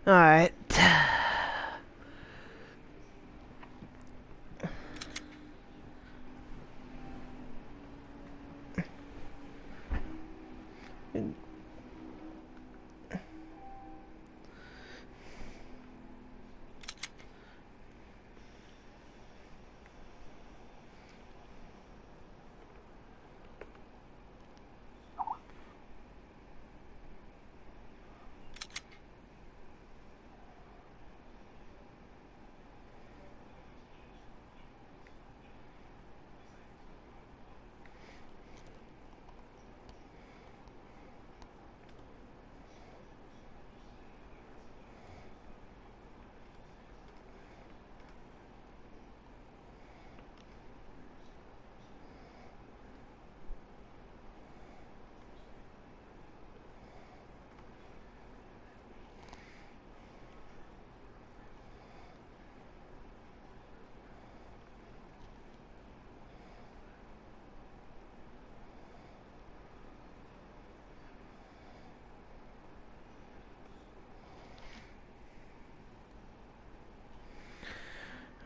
Alright.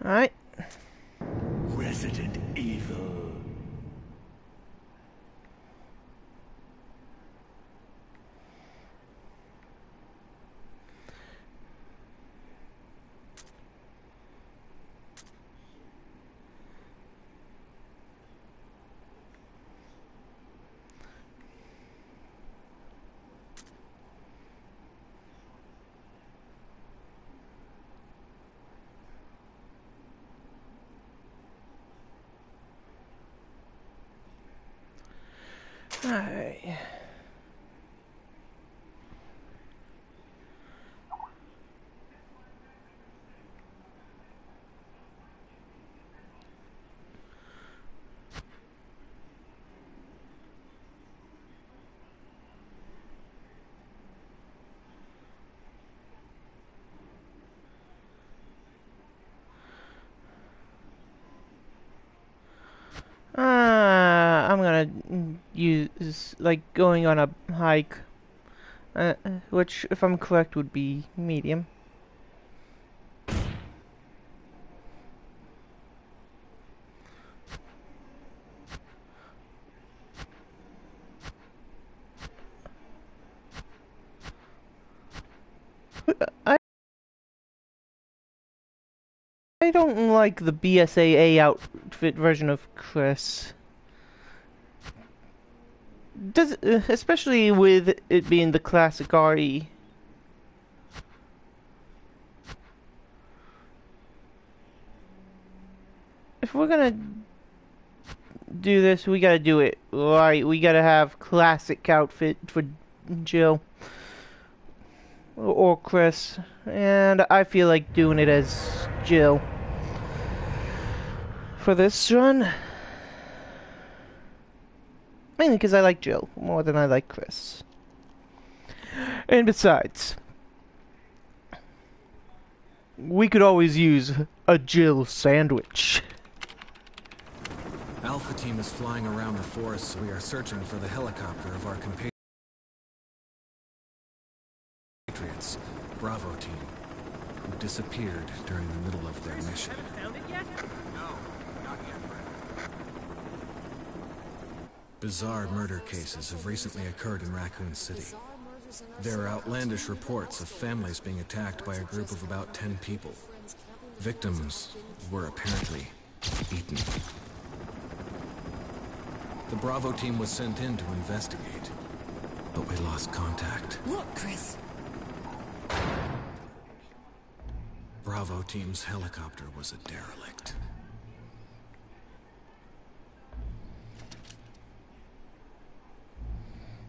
Alright. Resident Evil. Alright. I'm gonna use, like, going on a hike, which, if I'm correct, would be medium. I don't like the BSAA outfit version of Chris. Especially with it being the classic RE. If we're gonna do this, we gotta do it right. We gotta have classic outfit for Jill or Chris, and I feel like doing it as Jill for this run. Mainly because I like Jill more than I like Chris. And besides, we could always use a Jill sandwich. Alpha Team is flying around the forest, so we are searching for the helicopter of our compatriots, Bravo Team, who disappeared during the middle of their mission. Found it yet? No, not yet, Brandon. Bizarre murder cases have recently occurred in Raccoon City. There are outlandish reports of families being attacked by a group of about 10 people. Victims were apparently eaten. The Bravo Team was sent in to investigate, but we lost contact. Look, Chris. Bravo Team's helicopter was a derelict.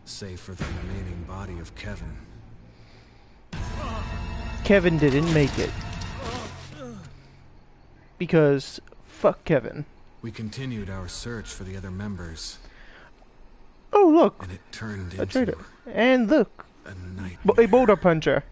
Save for the remaining body of Kevin. Kevin didn't make it. Because fuck Kevin. We continued our search for the other members. Oh look, And it turned a into traitor. And look, a nightmare. a boulder puncher.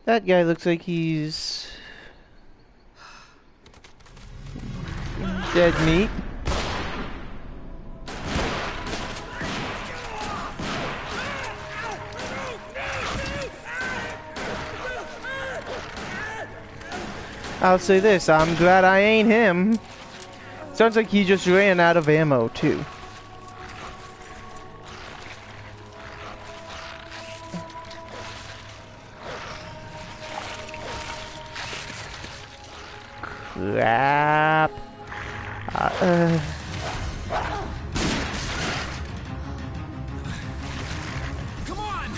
That guy looks like he's dead meat. I'll say this, I'm glad I ain't him. Sounds like he just ran out of ammo, too. Crap. Come on!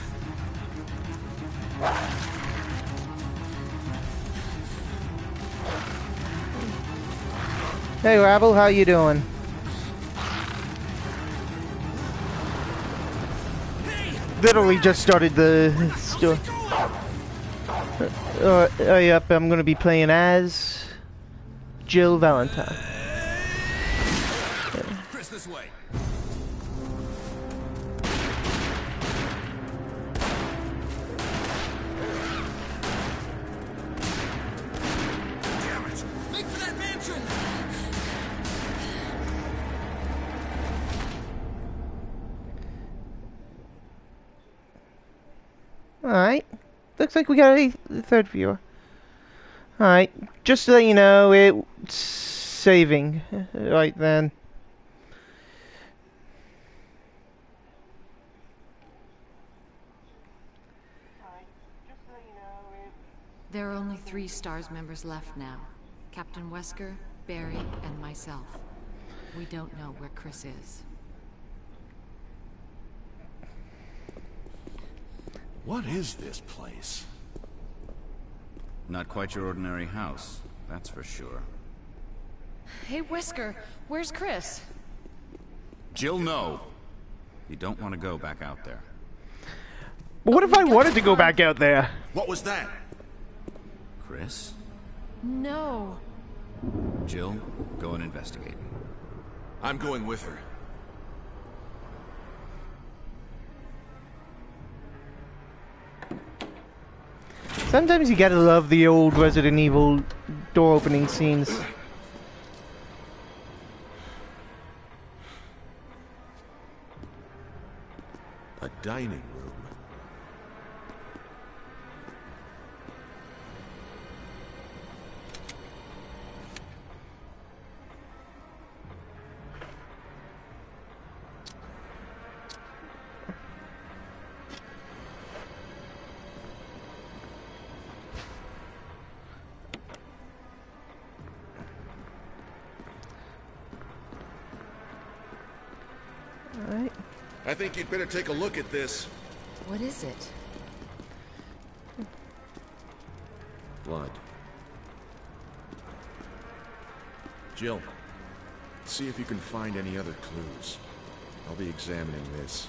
Hey, Rabble, how you doing? Literally just started the story. Yep, I'm gonna be playing as Jill Valentine. Chris, this way. Damn it! Make for that mansion! Alright. Looks like we got a third viewer. Alright. Just to let you know, it's saving right then. There are only 3 STARS members left now. Captain Wesker, Barry, and myself. We don't know where Chris is. What is this place? Not quite your ordinary house, that's for sure. Hey, Wesker, where's Chris? Jill, no! You don't want to go back out there. But what if I wanted to go back out there? What was that? Chris? No. Jill, go and investigate. I'm going with her. Sometimes you gotta love the old Resident Evil door opening scenes. A dining room. Alright. I think you'd better take a look at this. What is it? Blood. Jill, see if you can find any other clues. I'll be examining this.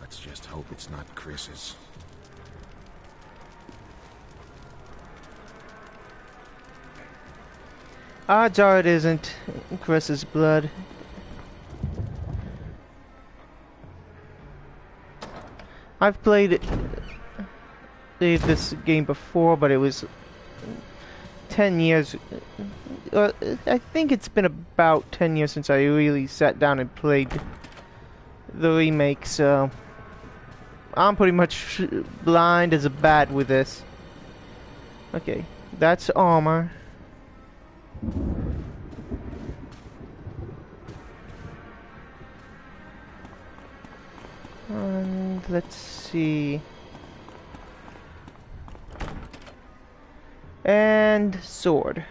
Let's just hope it's not Chris's. Odds are it isn't Chris's blood. I've played this game before, but it was 10 years. I think it's been about 10 years since I really sat down and played the remake, so I'm pretty much blind as a bat with this. Okay, that's armor. And let's see. And sword.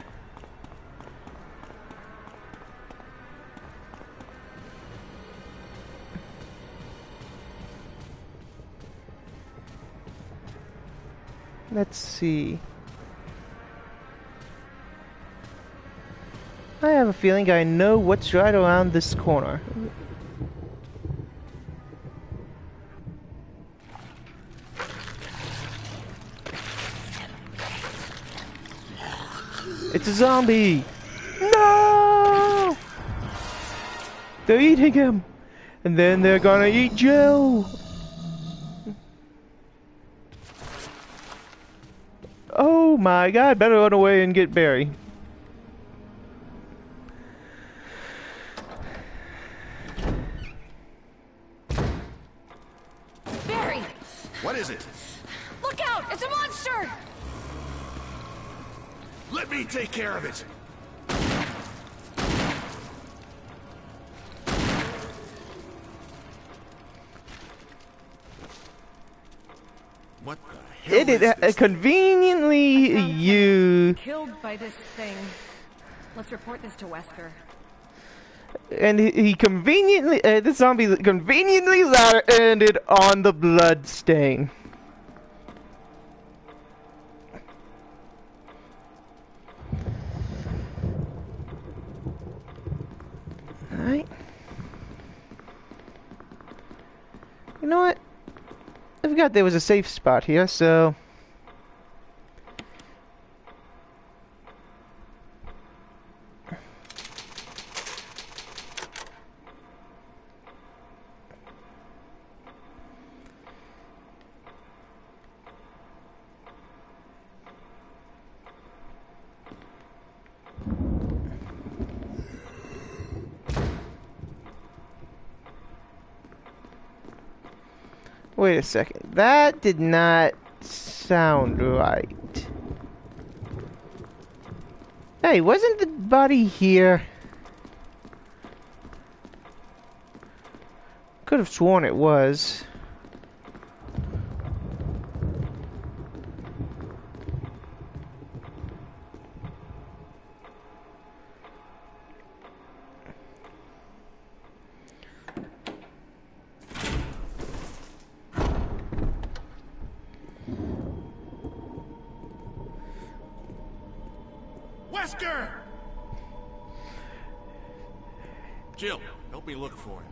Let's see. I have a feeling I know what's right around this corner. It's a zombie! No! They're eating him! And then they're gonna eat Jill! Oh my god, better run away and get Barry. Barry! What is it? Look out! It's a monster! Let me take care of it. What the hell It is is this? conveniently you, Killed by this thing. Let's report this to Wesker. and he conveniently, the zombie conveniently landed on the blood stain. Alright. You know what? I forgot there was a safe spot here, so... Wait a second. That did not sound right. Hey, wasn't the body here? Could have sworn it was. Wesker! Jill, help me look for him.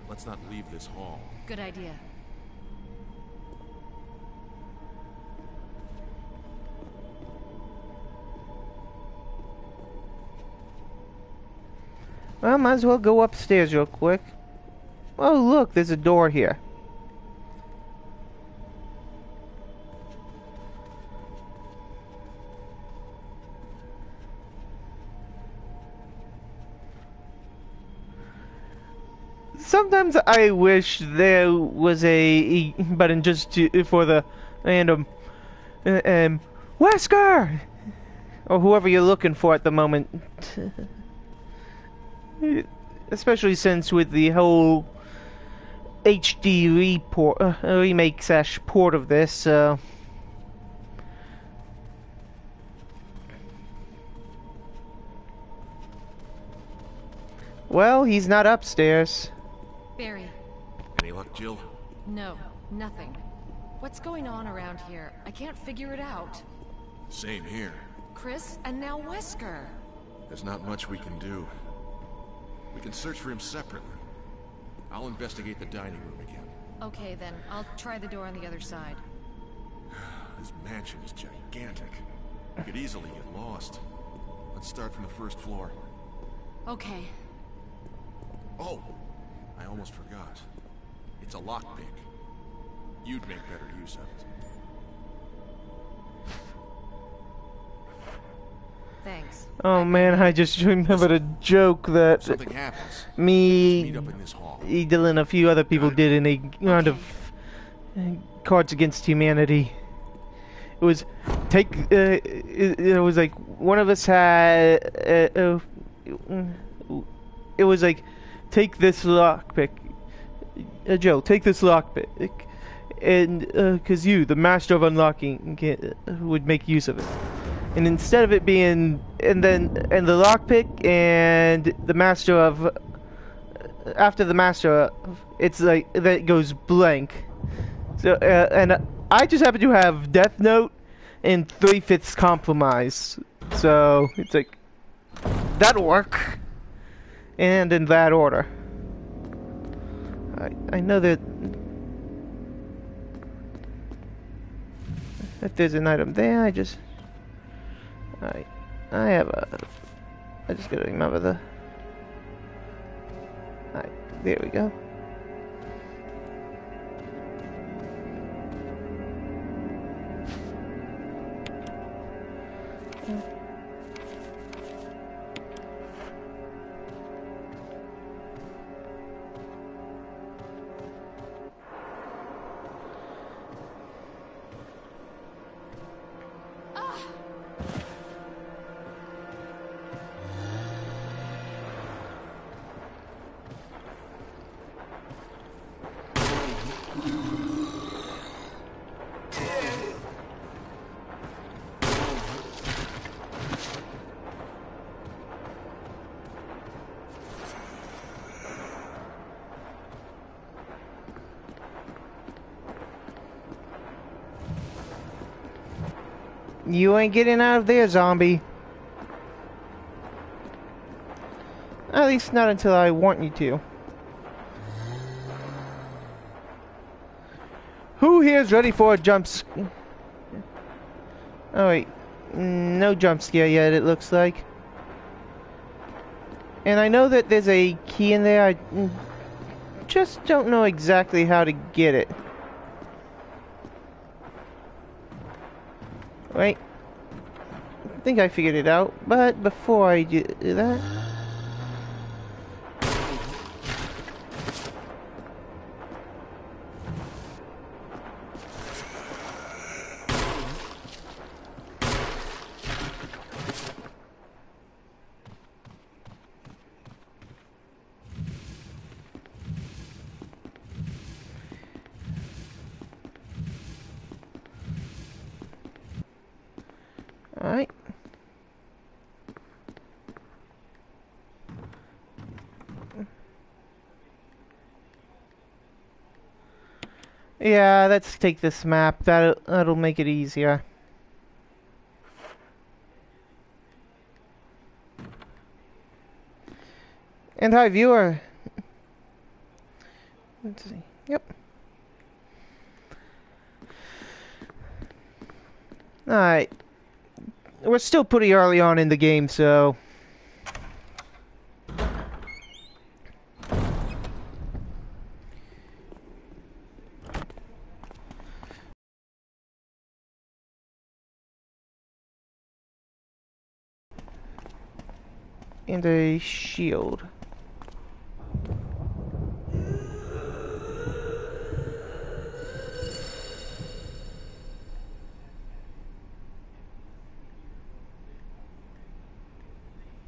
Let's not leave this hall. Good idea. Well, might as well go upstairs real quick. Oh, look, there's a door here. Sometimes I wish there was a button just for the random Wesker! Or whoever you're looking for at the moment. Especially since with the whole HD remake/port of this, well, he's not upstairs. Barry. Any luck, Jill? No, nothing. What's going on around here? I can't figure it out. Same here. Chris, and now Wesker. There's not much we can do. We can search for him separately. I'll investigate the dining room again. Okay, then. I'll try the door on the other side. This mansion is gigantic. We could easily get lost. Let's start from the first floor. Okay. Oh! I almost forgot. It's a lockpick. You'd make better use of it. Thanks. Oh man, I just remembered a joke that Something happens. me, Meet up in this hall. Edel, and a few other people did in a round of Cards Against Humanity. It was it was like one of us had. It was like, take this lockpick, Joe. Take this lockpick, and because you, the master of unlocking, would make use of it. And instead of it being, and the lockpick and the master of, after the master of, it's like, that it goes blank. So, and I just happen to have Death Note and 3/5 Compromise. So, it's like, that'll work. And in that order. I know that if there's an item there, I just I just gotta remember the. Alright, there we go. You ain't getting out of there, zombie. At least not until I want you to. Who here's ready for a jump scare? Oh wait, no jump scare yet, it looks like. And I know that there's a key in there, I just don't know exactly how to get it. Wait, I think I figured it out, but before I do that... Alright. Yeah, let's take this map. That'll make it easier. And hi, viewer. Let's see. Yep. Alright. We're still pretty early on in the game, so... And a shield.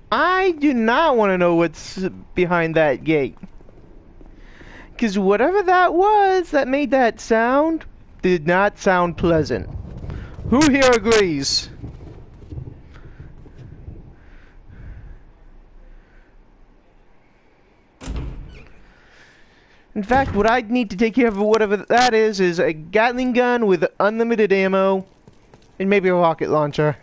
I do not want to know what's behind that gate. Because whatever that was that made that sound did not sound pleasant. Who here agrees? In fact, what I'd need to take care of whatever that is a Gatling gun with unlimited ammo and maybe a rocket launcher.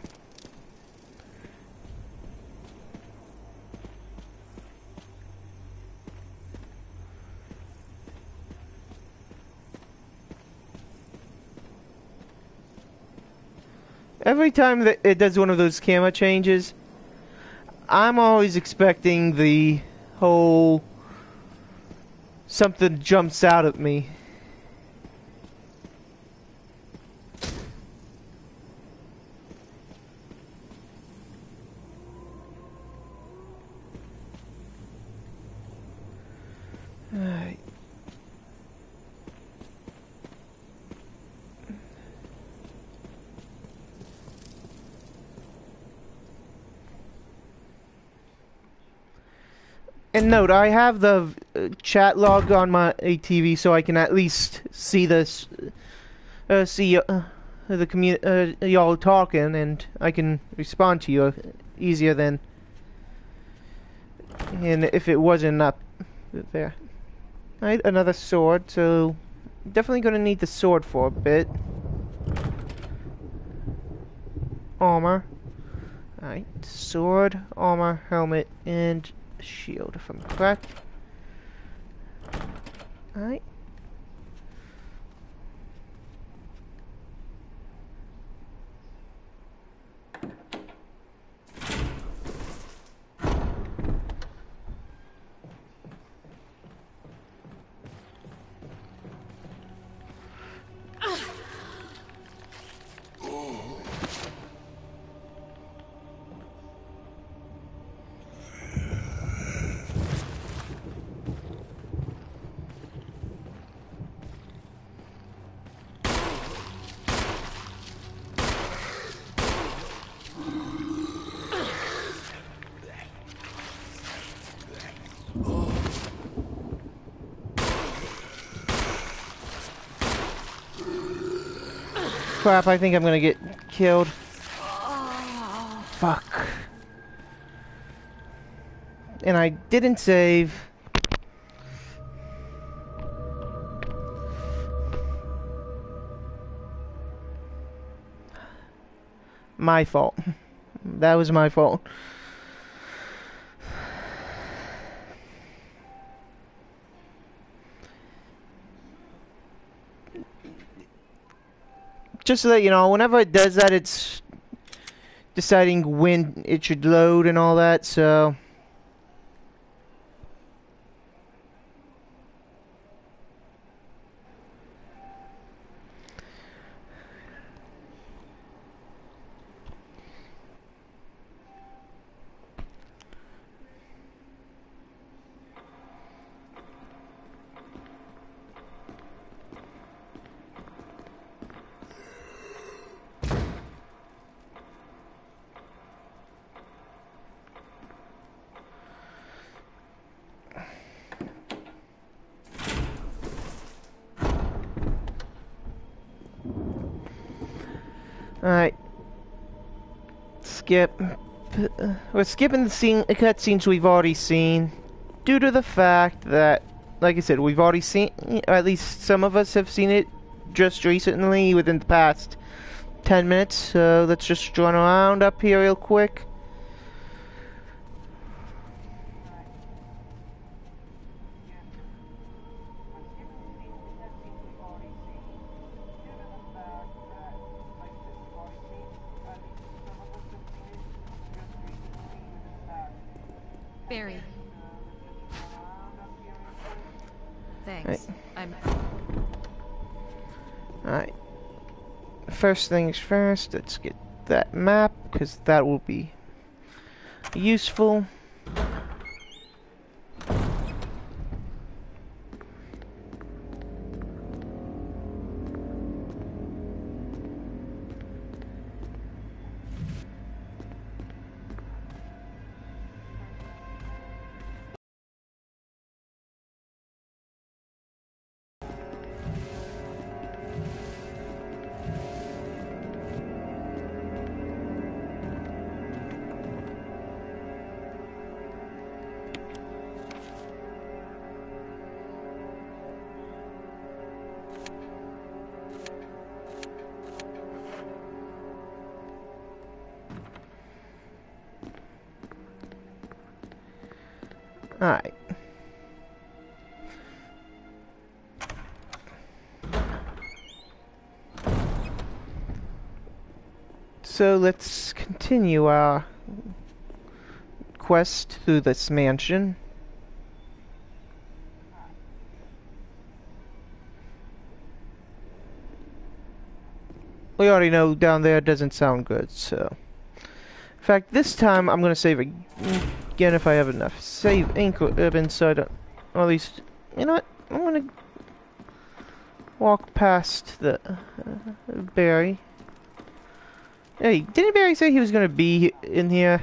Every time that it does one of those camera changes, I'm always expecting the whole something jumps out at me. Alright. And note, I have the chat log on my TV, so I can at least see this, see the y'all talking, and I can respond to you easier than, and if it wasn't up there. Alright, another sword, so definitely gonna need the sword for a bit. Armor. Alright, sword, armor, helmet, and shield, if I'm correct. Alright. Crap, I think I'm gonna get killed. Fuck. And I didn't save. My fault. That was my fault. Just so that you know, whenever it does that, it's deciding when it should load and all that, so... Alright. Skip. We're skipping the cutscenes we've already seen, due to the fact that, like I said, we've already seen, or at least some of us have seen it just recently, within the past 10 minutes, so let's just run around up here real quick. Barry. Thanks. Right. I'm... Alright. First things first, let's get that map, because that will be useful. Alright. So let's continue our quest through this mansion. We already know down there doesn't sound good, so... In fact, this time I'm gonna save again if I have enough. Save ink inside, or at least, you know what? I'm gonna walk past the Barry. Hey, didn't Barry say he was gonna be in here?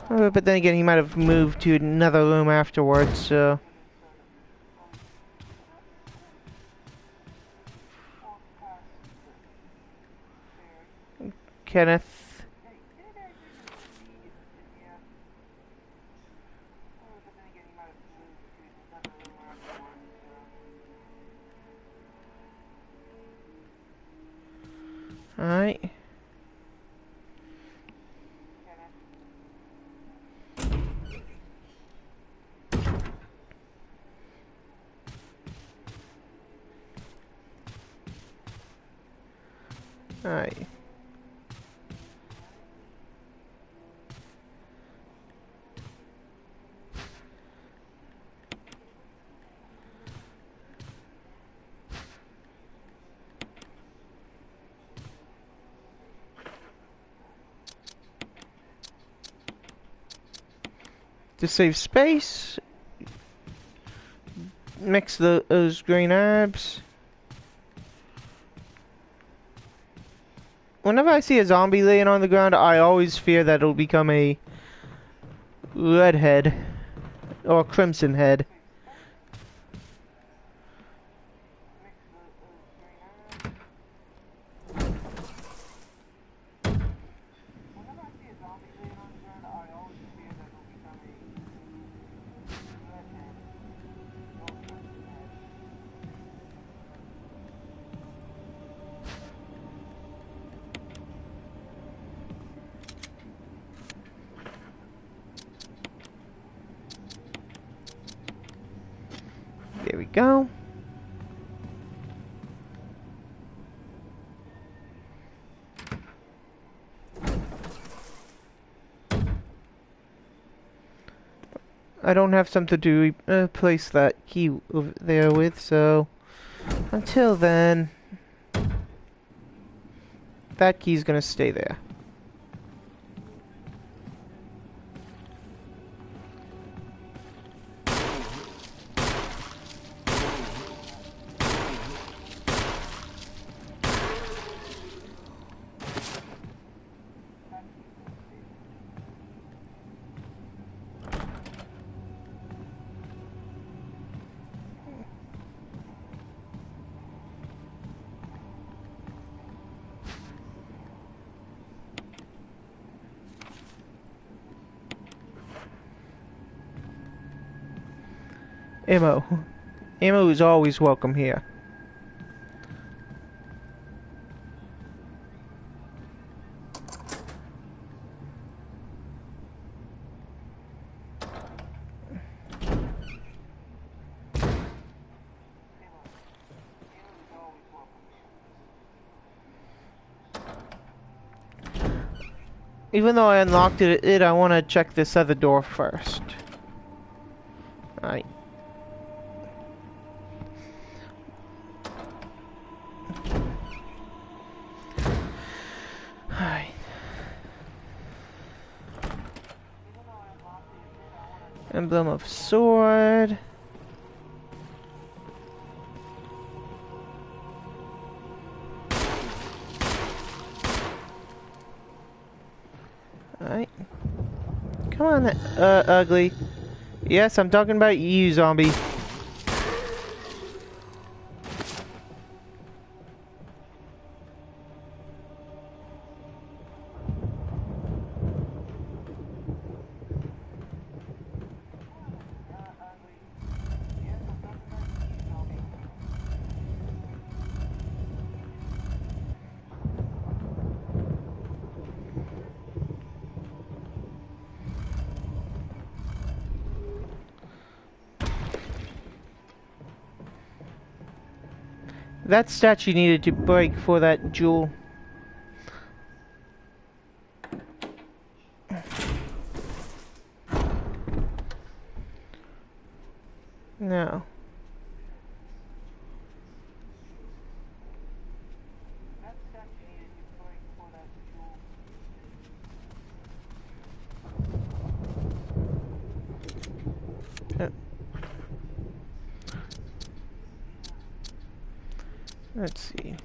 But then again, he might have moved to another room afterwards, so... Kenneth. Alright. Alright. To save space, mix those green herbs. Whenever I see a zombie laying on the ground, I always fear that it'll become a redhead or crimson head. There we go. I don't have something to replace that key over there with, so until then, that key's gonna stay there. Ammo. Ammo is always welcome here. Even though I unlocked it, I want to check this other door first. Alright. Emblem of sword. Alright. Come on, ugly. Yes, I'm talking about you, zombie. That statue needed to break for that jewel. No. Let's see.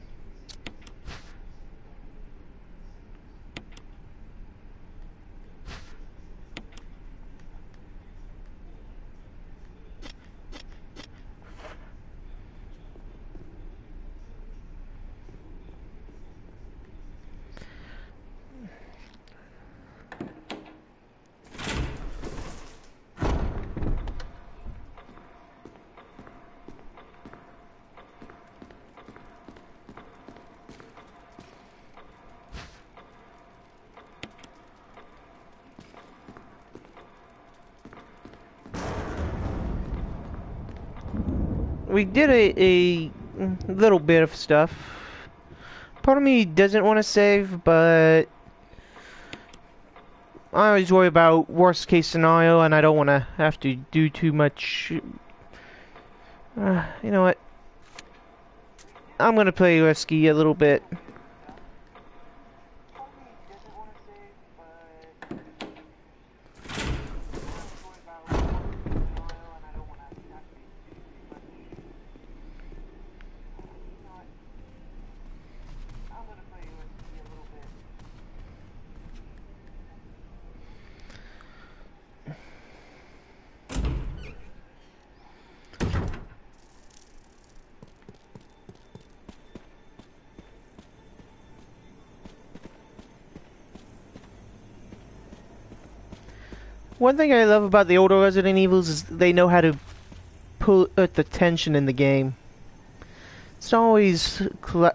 We did a little bit of stuff. Part of me doesn't want to save, but I always worry about worst case scenario, and I don't want to have to do too much. You know what? I'm gonna play risky a little bit. One thing I love about the older Resident Evils is they know how to pull at the tension in the game. It's always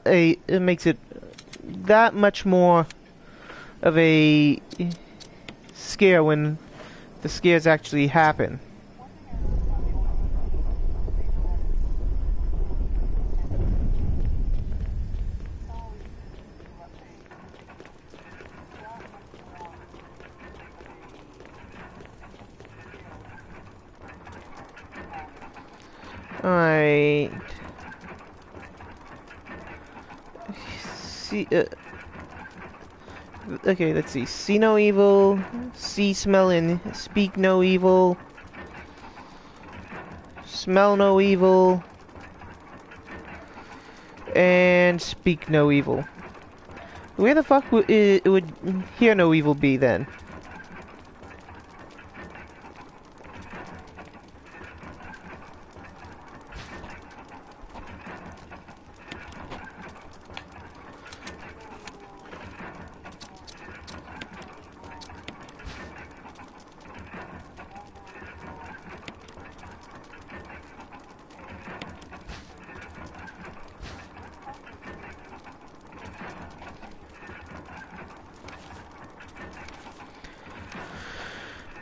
it makes it that much more of a scare when the scares actually happen. Alright. See, okay, let's see. See no evil, see, smell, and speak no evil. Smell no evil. And speak no evil. Where the fuck would hear no evil be then?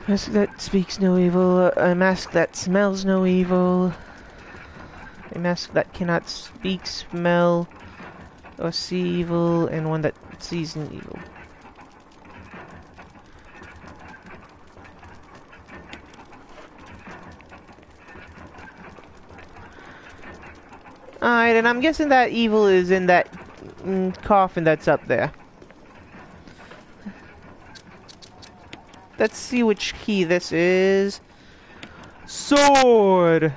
Mask that speaks no evil, a mask that smells no evil, a mask that cannot speak, smell, or see evil, and one that sees an evil. Alright, and I'm guessing that evil is in that coffin that's up there. Let's see which key this is. Sword!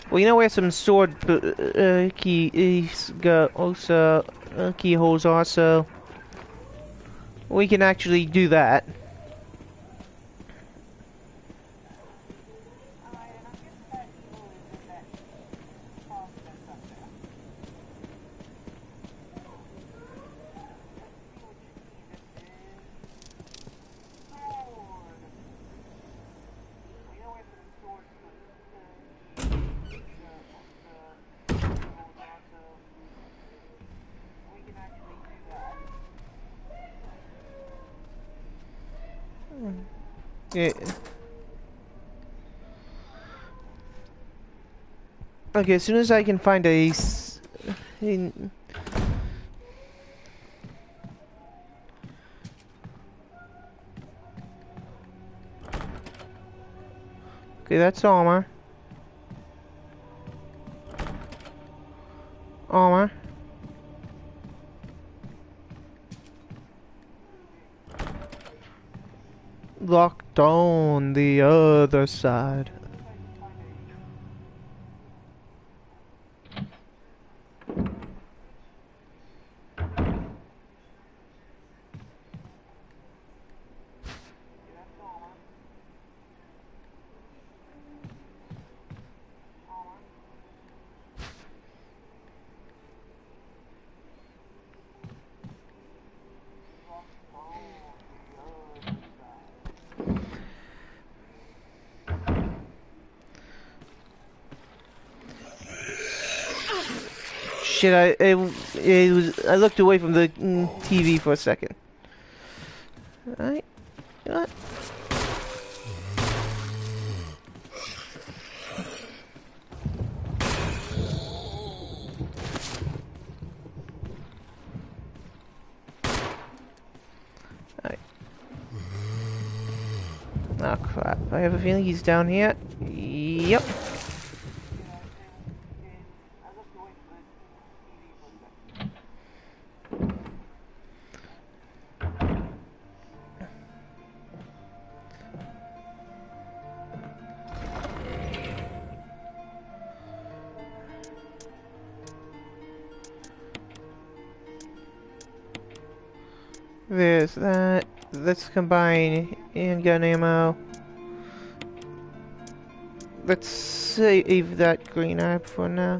Well, you know where some sword keys go, also keyholes are, so we can actually do that. Yeah. Okay, as soon as I can find a okay, that's armor. Armor. Locked on the other side. Shit, I looked away from the TV for a second. Alright, you know what? Alright. Oh crap, I have a feeling he's down here. Yep. There's that. Let's combine handgun ammo. Let's save that green herb for now.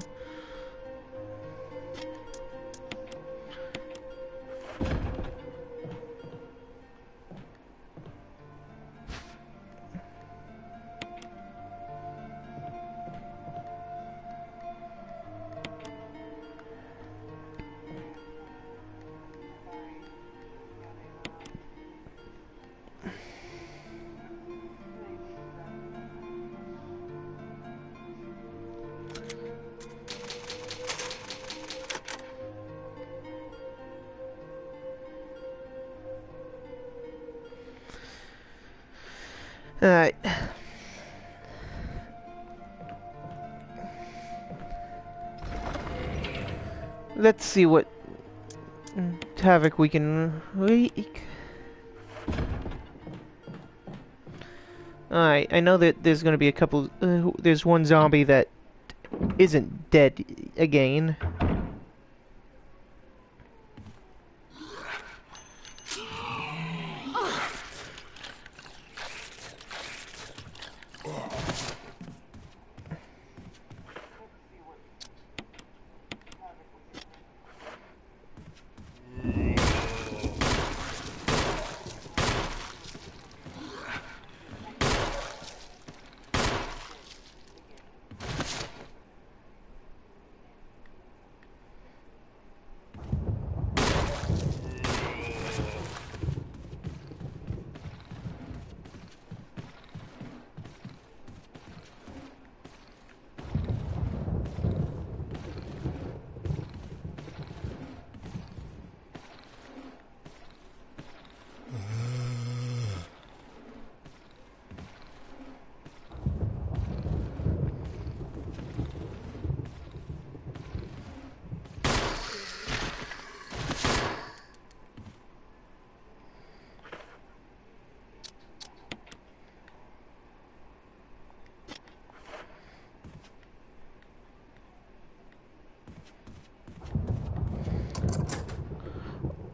Alright. Let's see what havoc we can wreak. Alright, I know that there's gonna be a couple. There's one zombie that isn't dead again.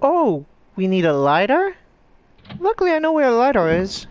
Oh, we need a lighter? Luckily I know where a lighter is.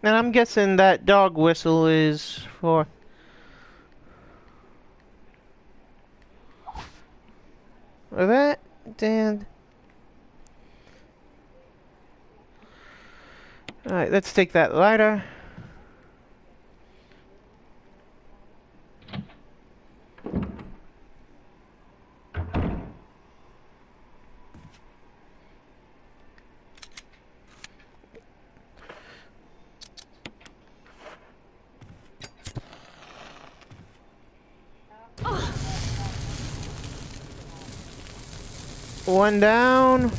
And I'm guessing that dog whistle is for... that, and... Alright, let's take that lighter. One down.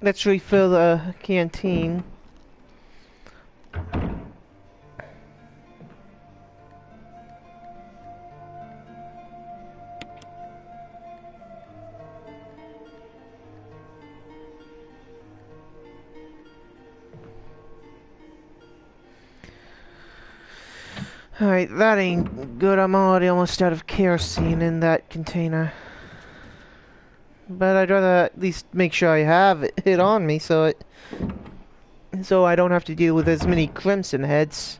Let's refill the canteen. Alright, that ain't good. I'm already almost out of kerosene in that container. But I'd rather at least make sure I have it on me so I don't have to deal with as many crimson heads.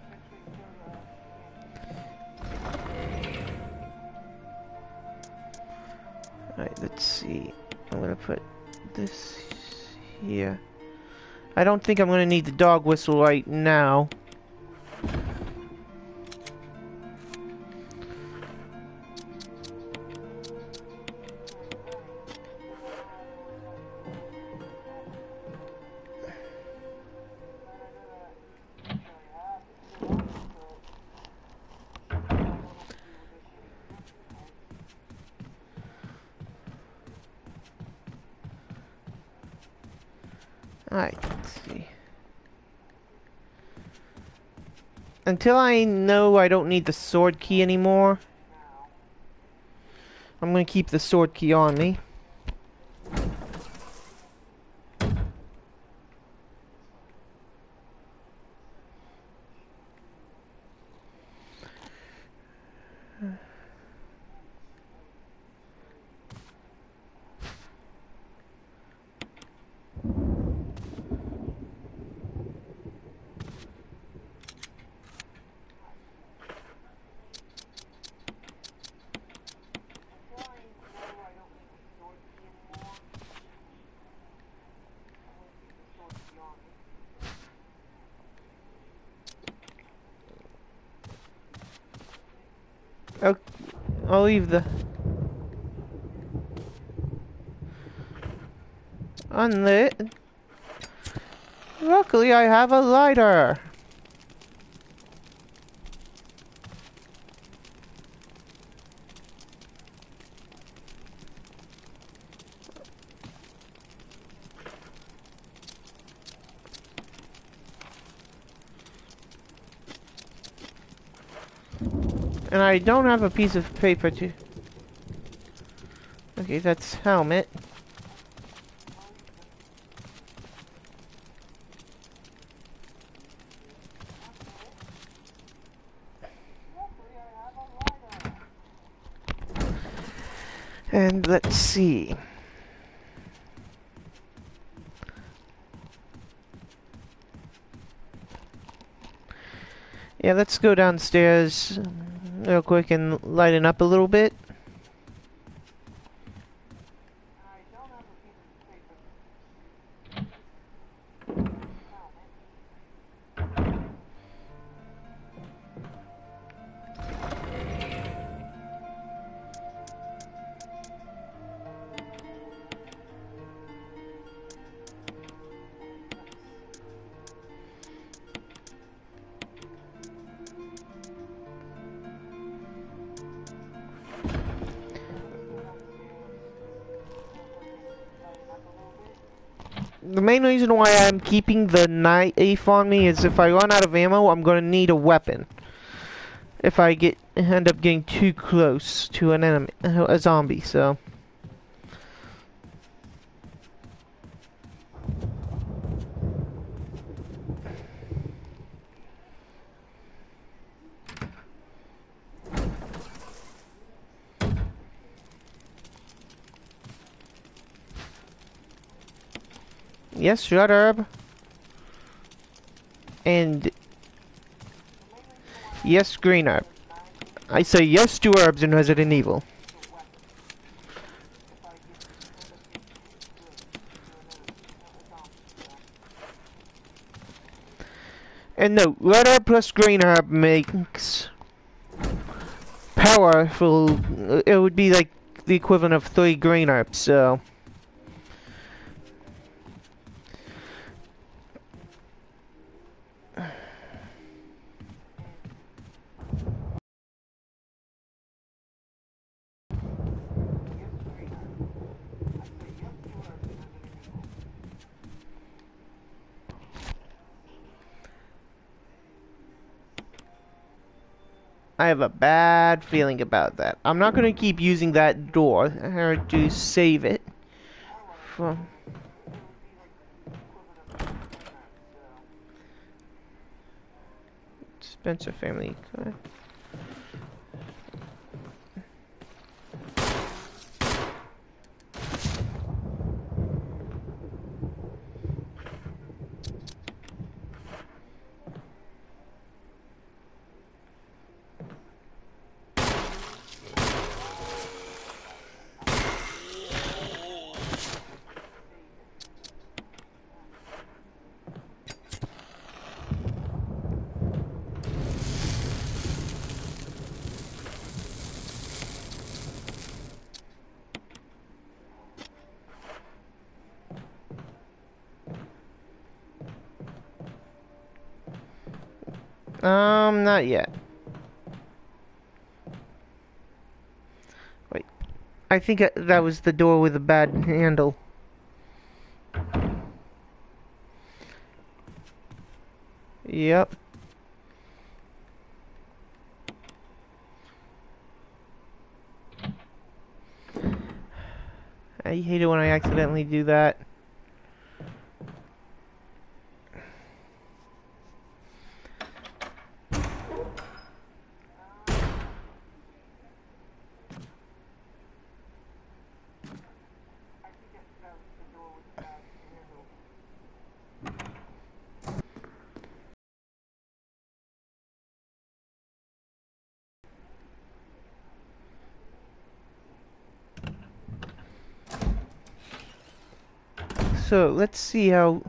Alright, let's see. I'm gonna put this here. I don't think I'm gonna need the dog whistle right now. Alright, let's see. Until I know I don't need the sword key anymore, I'm gonna keep the sword key on me. Oh, I'll leave the unlit. Luckily, I have a lighter. And I don't have a piece of paper to... Okay, that's helmet. And let's see. Yeah, let's go downstairs real quick and lighten up a little bit. The main reason why I'm keeping the knife on me is if I run out of ammo, I'm gonna need a weapon. If I end up getting too close to an enemy, a zombie, so. Yes, red herb. And yes, green herb. I say yes to herbs in Resident Evil. And no, red herb plus green herb makes powerful. It would be like the equivalent of 3 green herbs, so. I have a bad feeling about that. I'm not going to keep using that door. I have to save it from... Spencer family. Not yet. Wait. I think that was the door with a bad handle. Yep. I hate it when I accidentally do that. So let's see how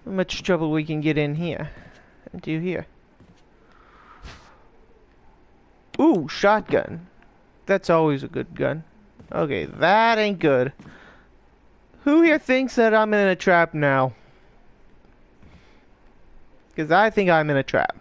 much trouble we can get in here. Do here. Ooh, shotgun. That's always a good gun. Okay, that ain't good. Who here thinks that I'm in a trap now? Because I think I'm in a trap.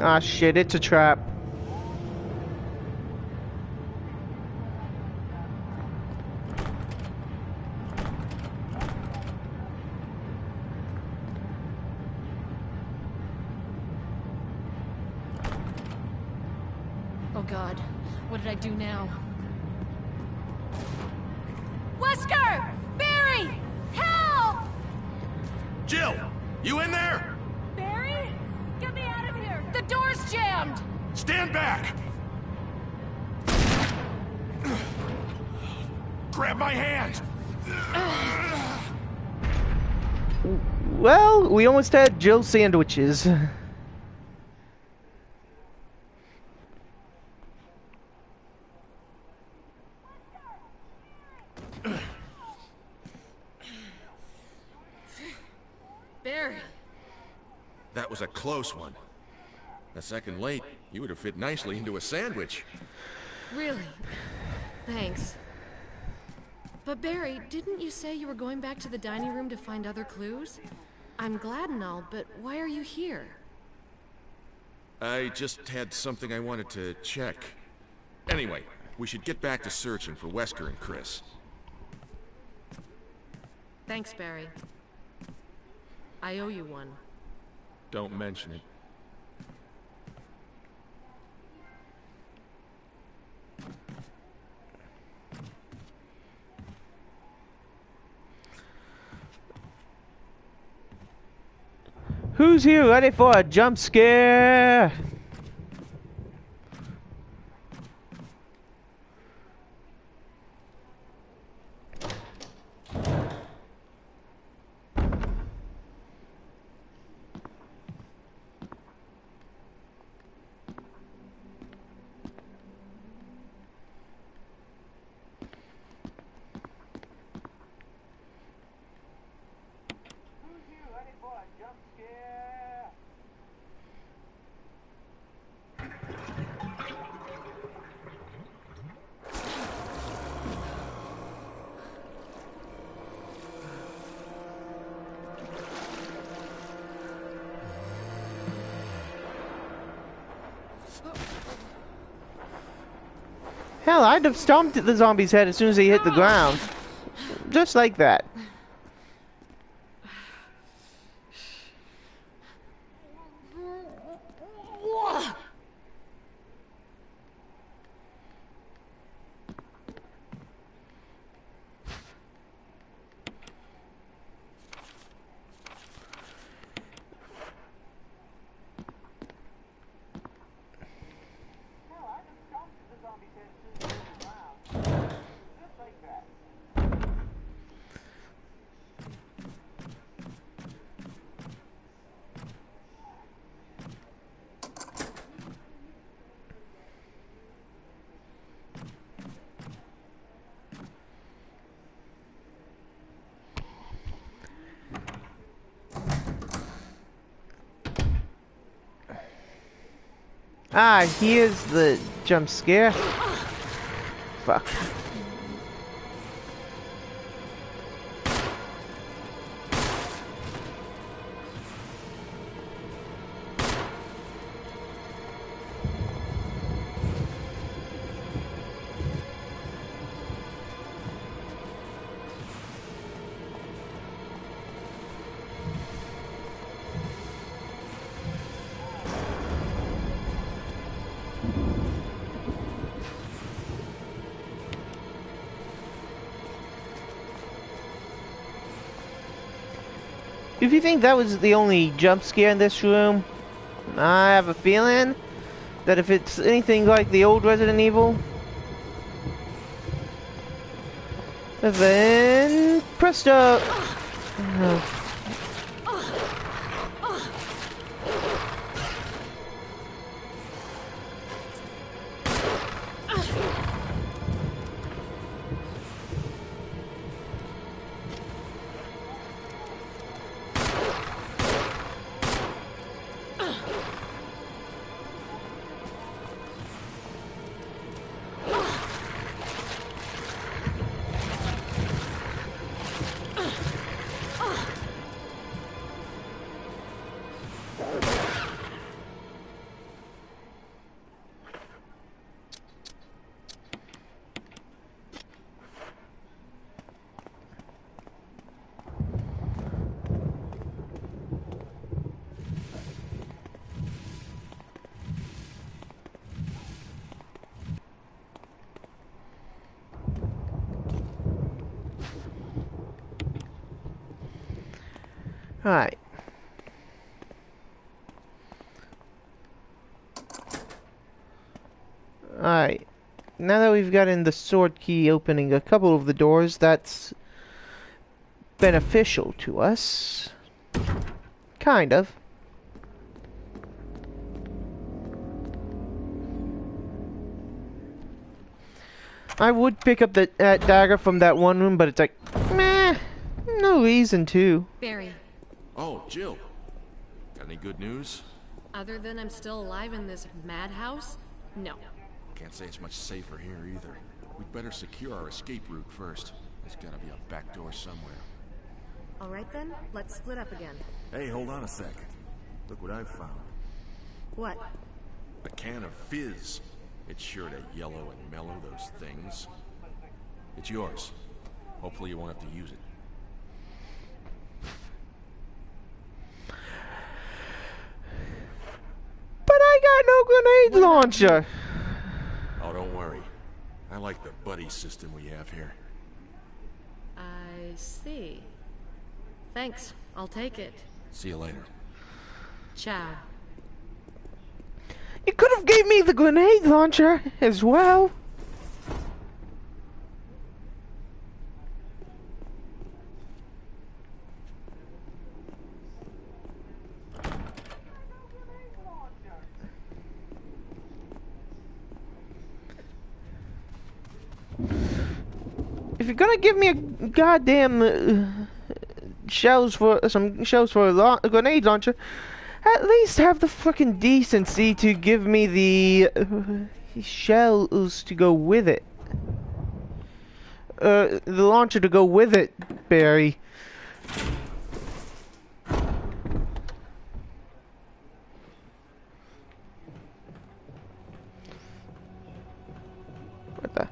Ah, shit, it's a trap. Oh God, what did I do now? Wesker! Barry! Help! Jill! You in there? Barry? Get me out of here! The door's jammed! Stand back! Grab my hand! Well, we almost had Jill sandwiches. Barry! That was a close one. A second late, you would have fit nicely into a sandwich. Really? Thanks. But Barry, didn't you say you were going back to the dining room to find other clues? I'm glad and all, but why are you here? I just had something I wanted to check. Anyway, we should get back to searching for Wesker and Chris. Thanks, Barry. I owe you one. Don't mention it. Who's here ready for a jump scare? Hell, I'd have stomped the zombie's head as soon as he hit the ground. Just like that. Ah, here's the jump scare. Fuck. If you think that was the only jump scare in this room, I have a feeling that if it's anything like the old Resident Evil, then presto! Alright. Alright. Now that we've gotten the sword key opening a couple of the doors, that's beneficial to us. Kind of. I would pick up that dagger from that one room, but it's like, meh, no reason to. Barry, Oh, Jill. Got any good news? other than I'm still alive in this madhouse? No. Can't say it's much safer here either. We'd better secure our escape route first. There's gotta be a back door somewhere. All right then, let's split up again. Hey, hold on a second. Look what I've found. What? A can of fizz. It's sure to yellow and mellow those things. It's yours. Hopefully you won't have to use it. But I got no grenade launcher. Oh, don't worry. I like the buddy system we have here. I see. Thanks, I'll take it. See you later. Ciao. You could have gave me the grenade launcher as well. If you're gonna give me a goddamn shells for a grenade launcher, at least have the fucking decency to give me the shells to go with it. The launcher to go with it, Barry. What the?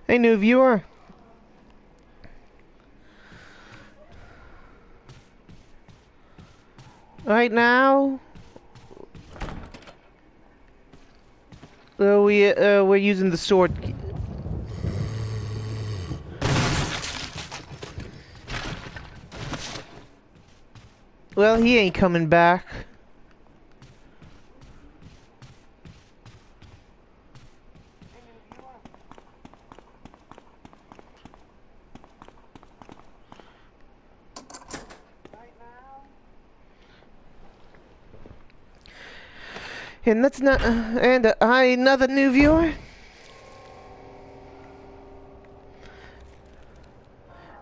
Hey, new viewer. Right now, we're using the sword. Well, he ain't coming back. And that's not. And hi, another new viewer.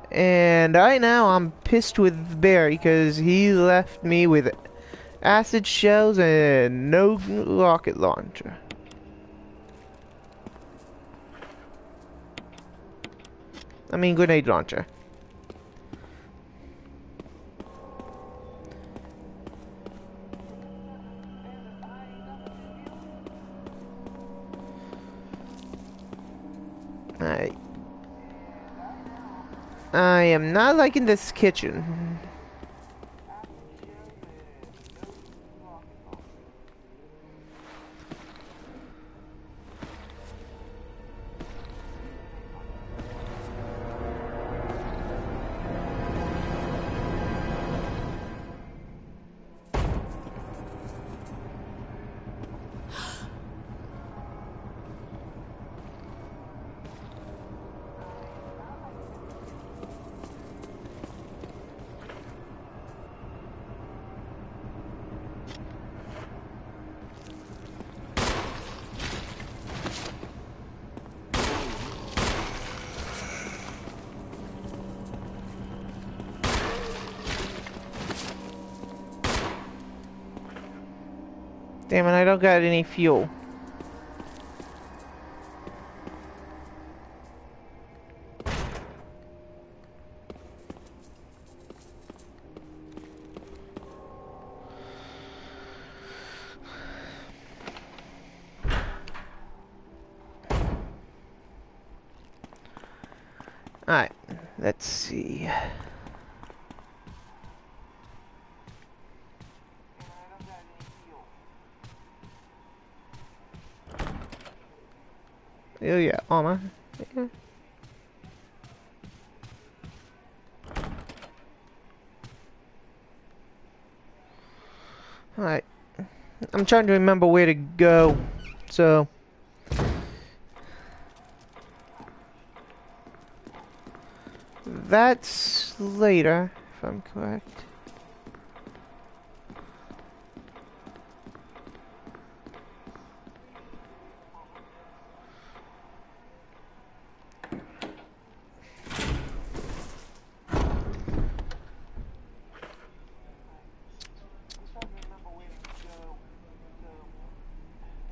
And right now I'm pissed with Barry because he left me with acid shells and no rocket launcher. I mean grenade launcher. I am not liking this kitchen. Damn it, I don't got any fuel. Alright, let's see. Oh yeah, armor. Yeah. Alright. I'm trying to remember where to go. So that's later, if I'm correct.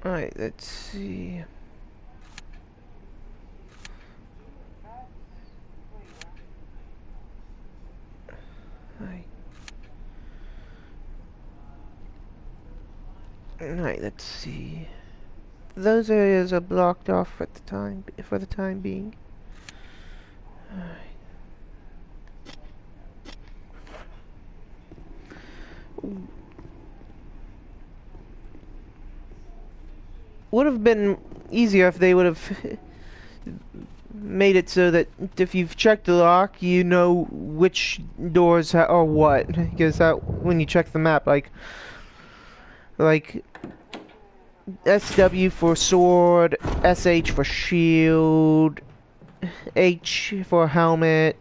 Alright, let's see. Alright, let's see. Those areas are blocked off at the time, for the time being. Alright. Would have been easier if they would have made it so that if you've checked the lock, you know which doors are what. Because that, when you check the map, like SW for sword, SH for shield, H for helmet,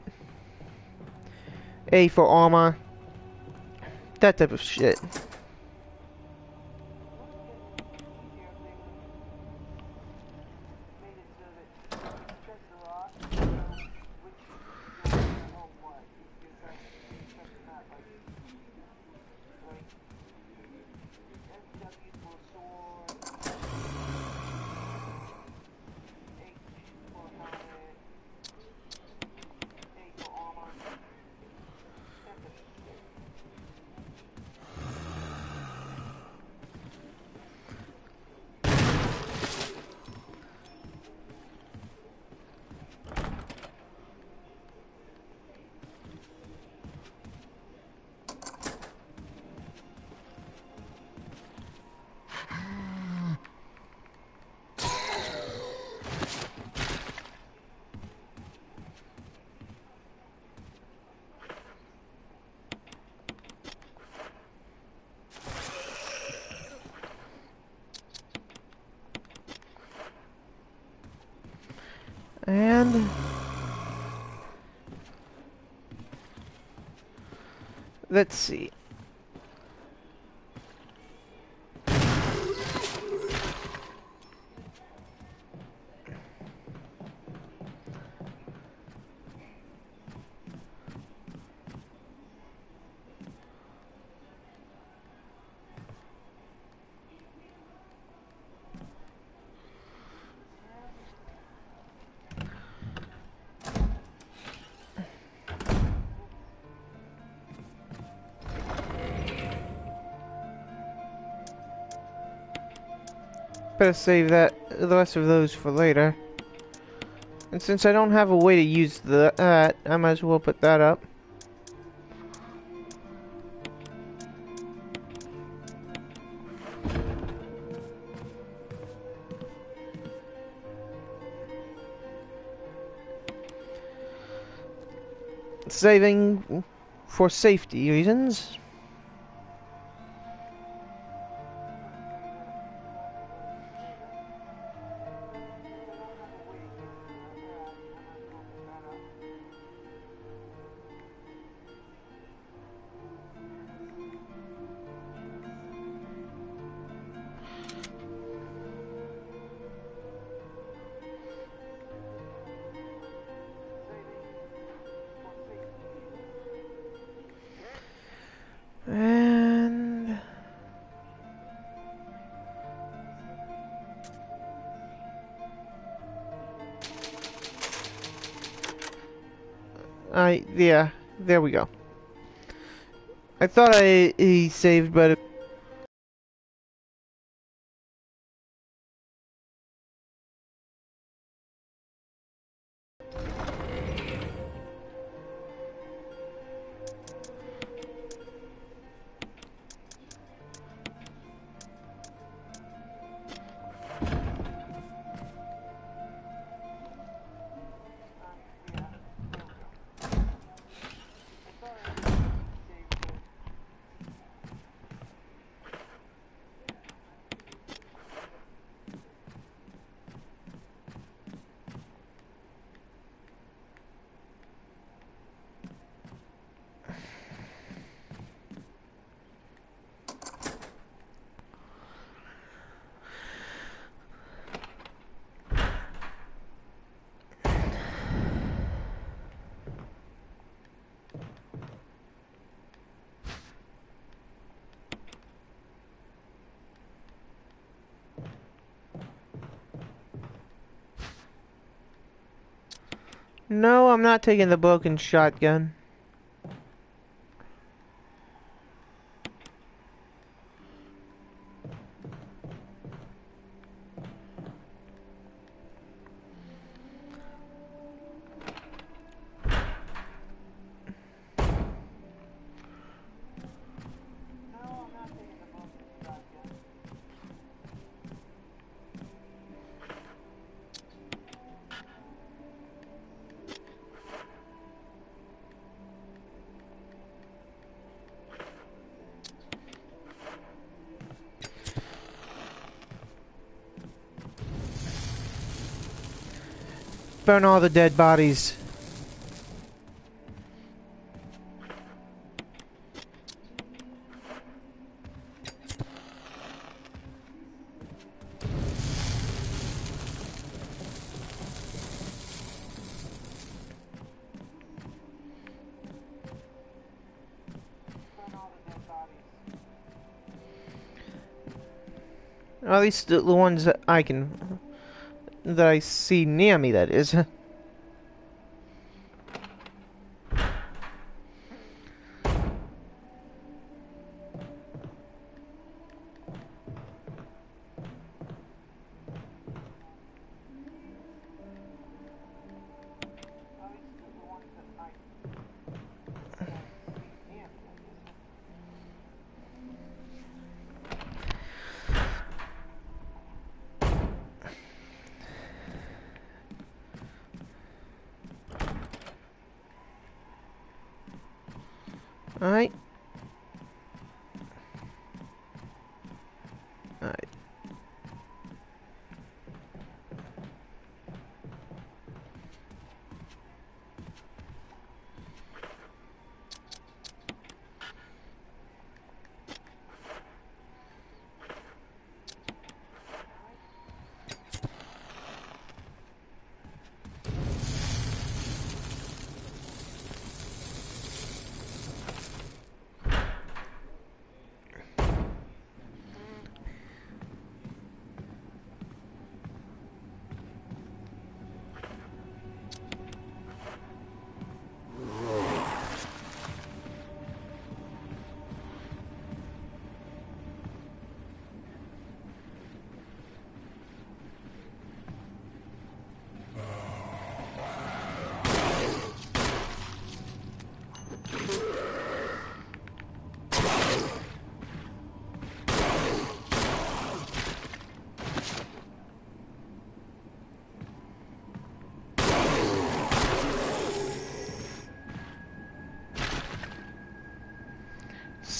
A for armor, that type of shit. And let's see. Better save the rest of those for later. And since I don't have a way to use that, I might as well put that up. Saving for safety reasons. And yeah, there we go. I thought he saved, but no, I'm not taking the broken shotgun. Burn all the dead bodies. At least the ones that I see near me, that is. Alright. Alright.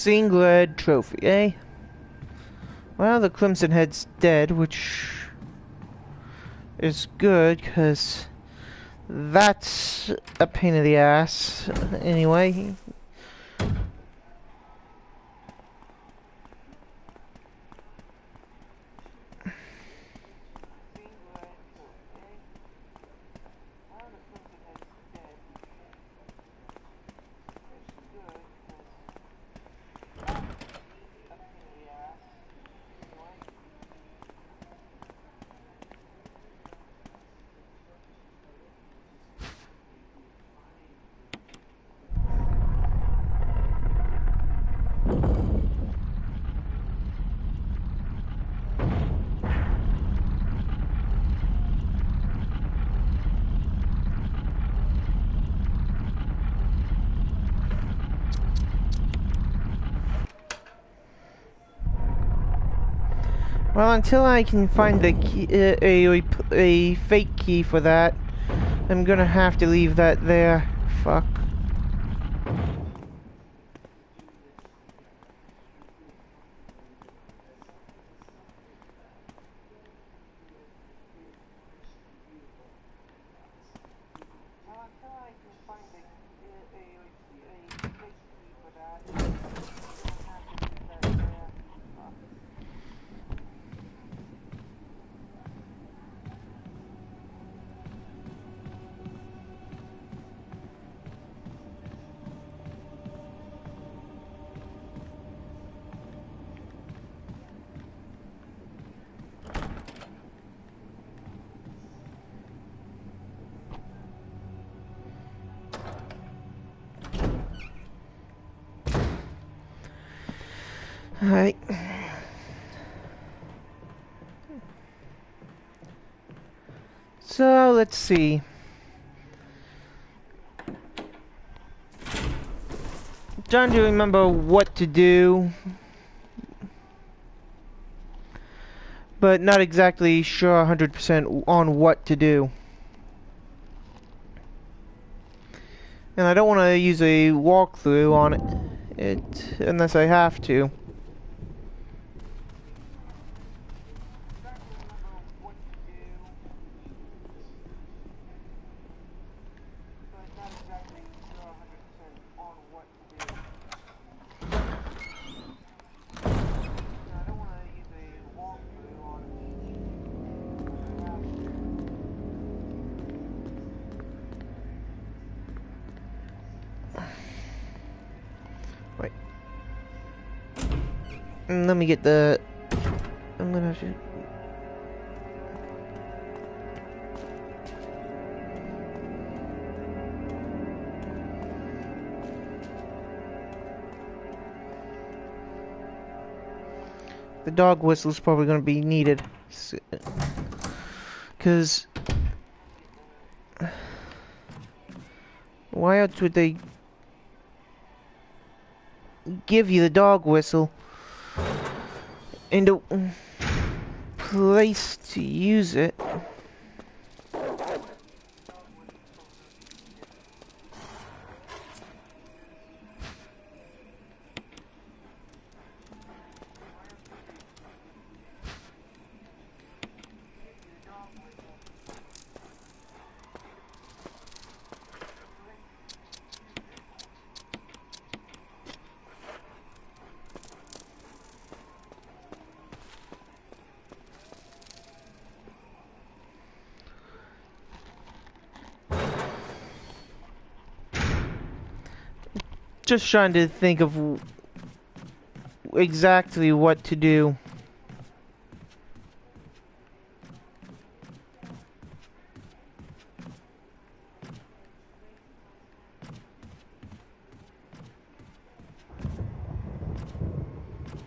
Singled trophy, eh? Well, the Crimson Head's dead, which is good, because that's a pain in the ass. Anyway. Well, until I can find the key, a fake key for that, I'm gonna have to leave that there. Fuck. Alright. So, let's see. Trying to remember what to do, but not exactly sure 100% on what to do. And I don't want to use a walkthrough on it unless I have to. Wait. Let me get the... I'm gonna have to... The dog whistle is probably going to be needed. Because... Why else would they give you the dog whistle and a place to use it? Just trying to think of exactly what to do.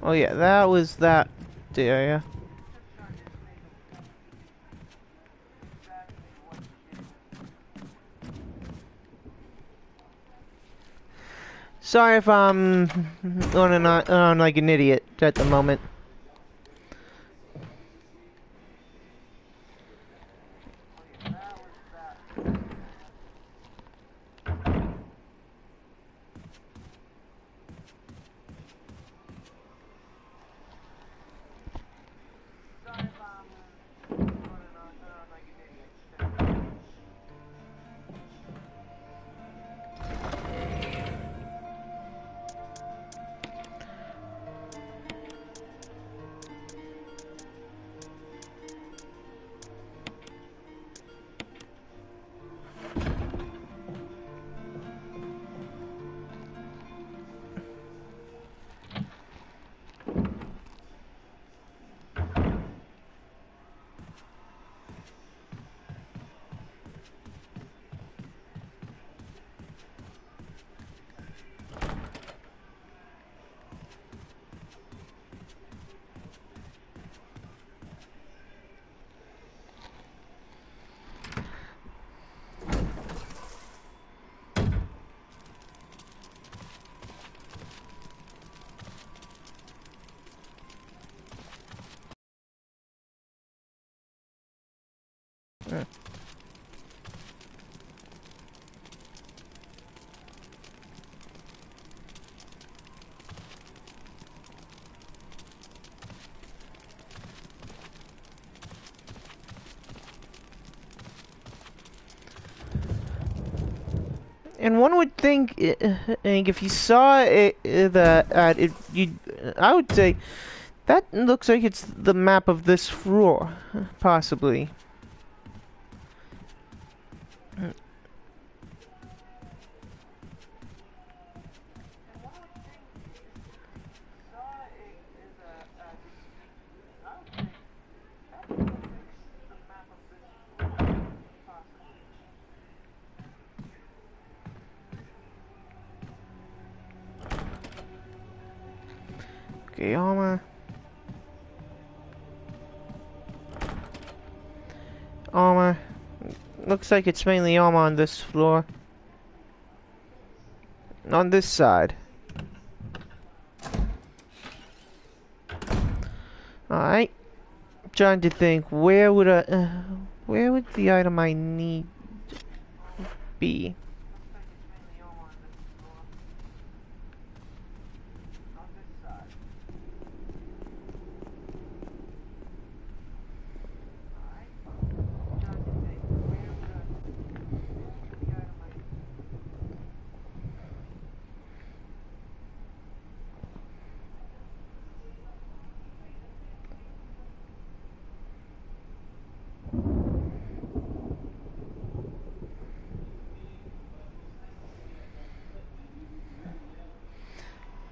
Oh yeah, that was that area. Sorry if I'm on like an idiot at the moment. And one would think, if you saw it, I would say that looks like it's the map of this floor, possibly. Okay, armor. Armor. Looks like it's mainly armor on this floor. On this side. Alright. Trying to think, where would the item I need be?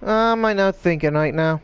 Am I not thinking right now?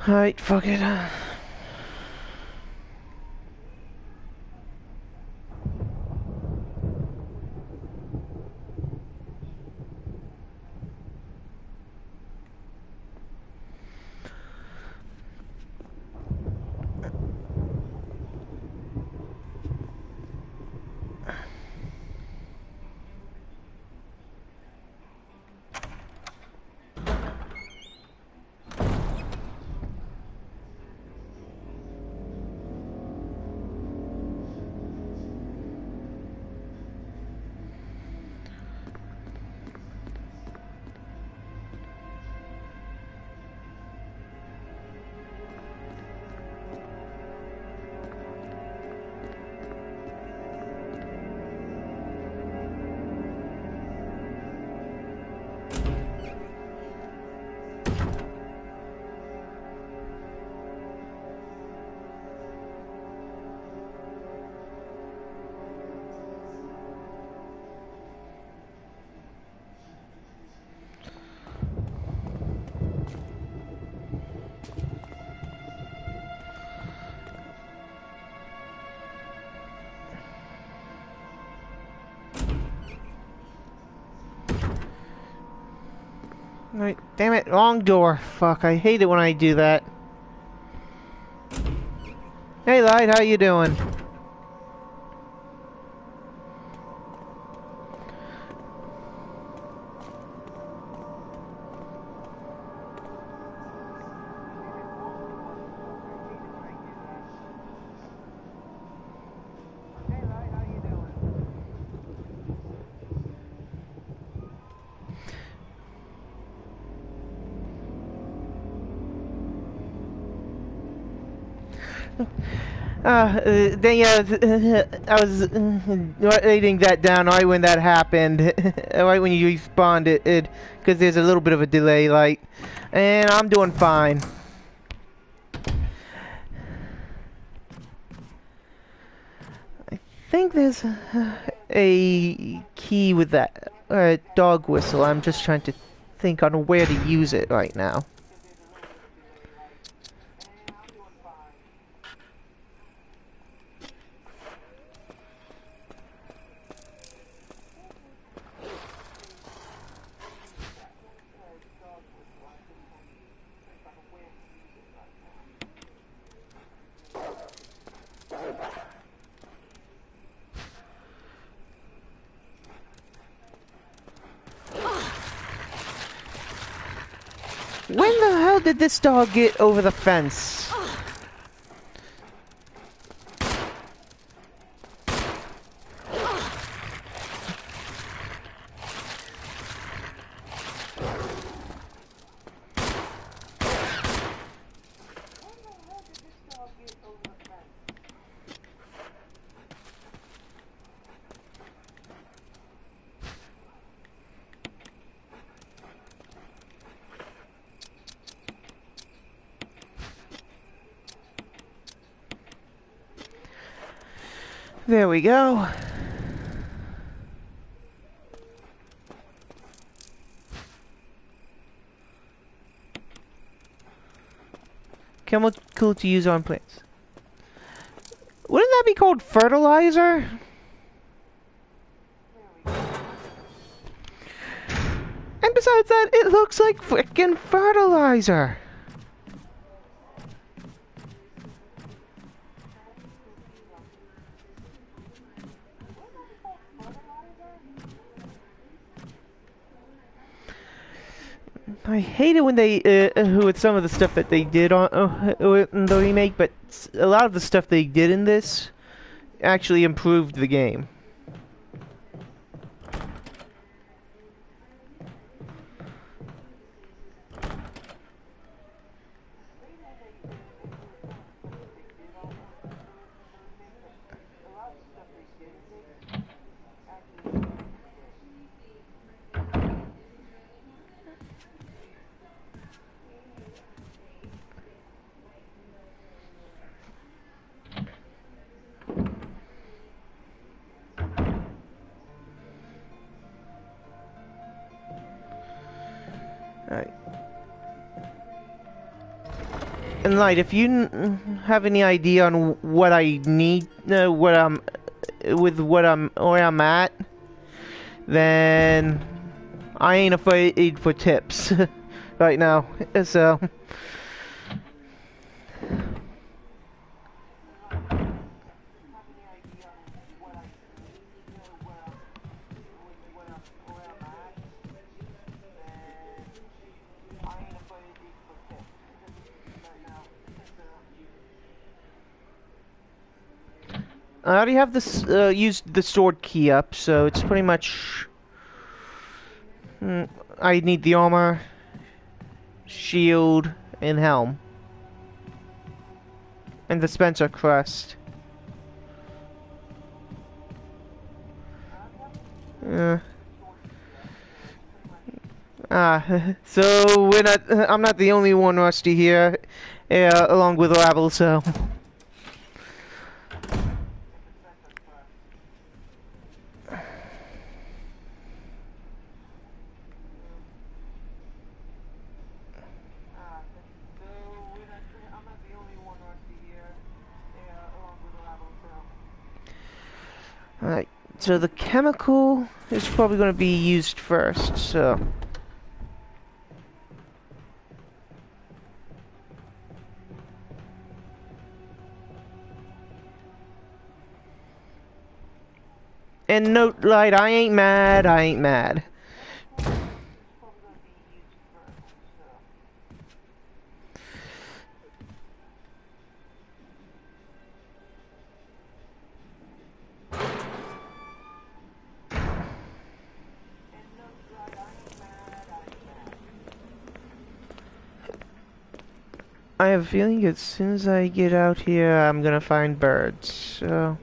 Alright, fuck it. Right, damn it, wrong door. Fuck, I hate it when I do that. Hey, Light, how you doing? I was writing that down right when that happened, right when you respawned it, because there's a little bit of a delay, like, and I'm doing fine. I think there's a key with that dog whistle. I'm just trying to think on where to use it right now. When the hell did this dog get over the fence? There we go. Chemical to use on plants. Wouldn't that be called fertilizer? And besides that, it looks like frickin' fertilizer. I hate it when they, with some of the stuff that they did on the remake, but a lot of the stuff they did in this actually improved the game. Alright. And Light, if you have any idea on what I need, where I'm at, then I ain't afraid for tips right now. So. I already have this used the sword key up, so it's pretty much. I need the armor, shield, and helm, and the Spencer crest. So we're not. I'm not the only one rusty here, along with Rabble. So. Alright, so the chemical is probably going to be used first, so. And note, Light, I ain't mad, I ain't mad. I have a feeling as soon as I get out here, I'm gonna find birds, so...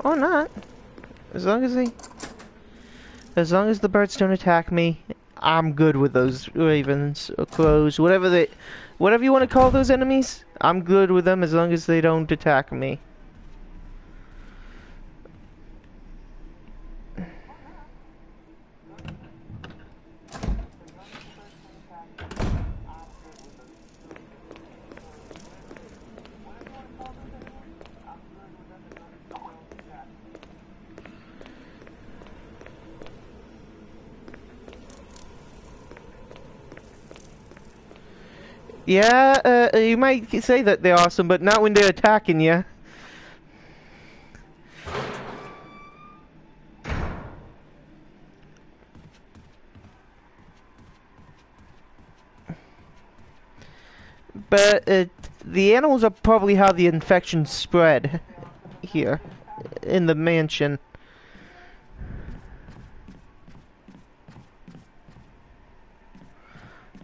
Or not. As long as the birds don't attack me, I'm good with those ravens or crows, whatever you want to call those enemies. I'm good with them as long as they don't attack me. Yeah, you might say that they're awesome, but not when they're attacking you. But the animals are probably how the infection spread here in the mansion.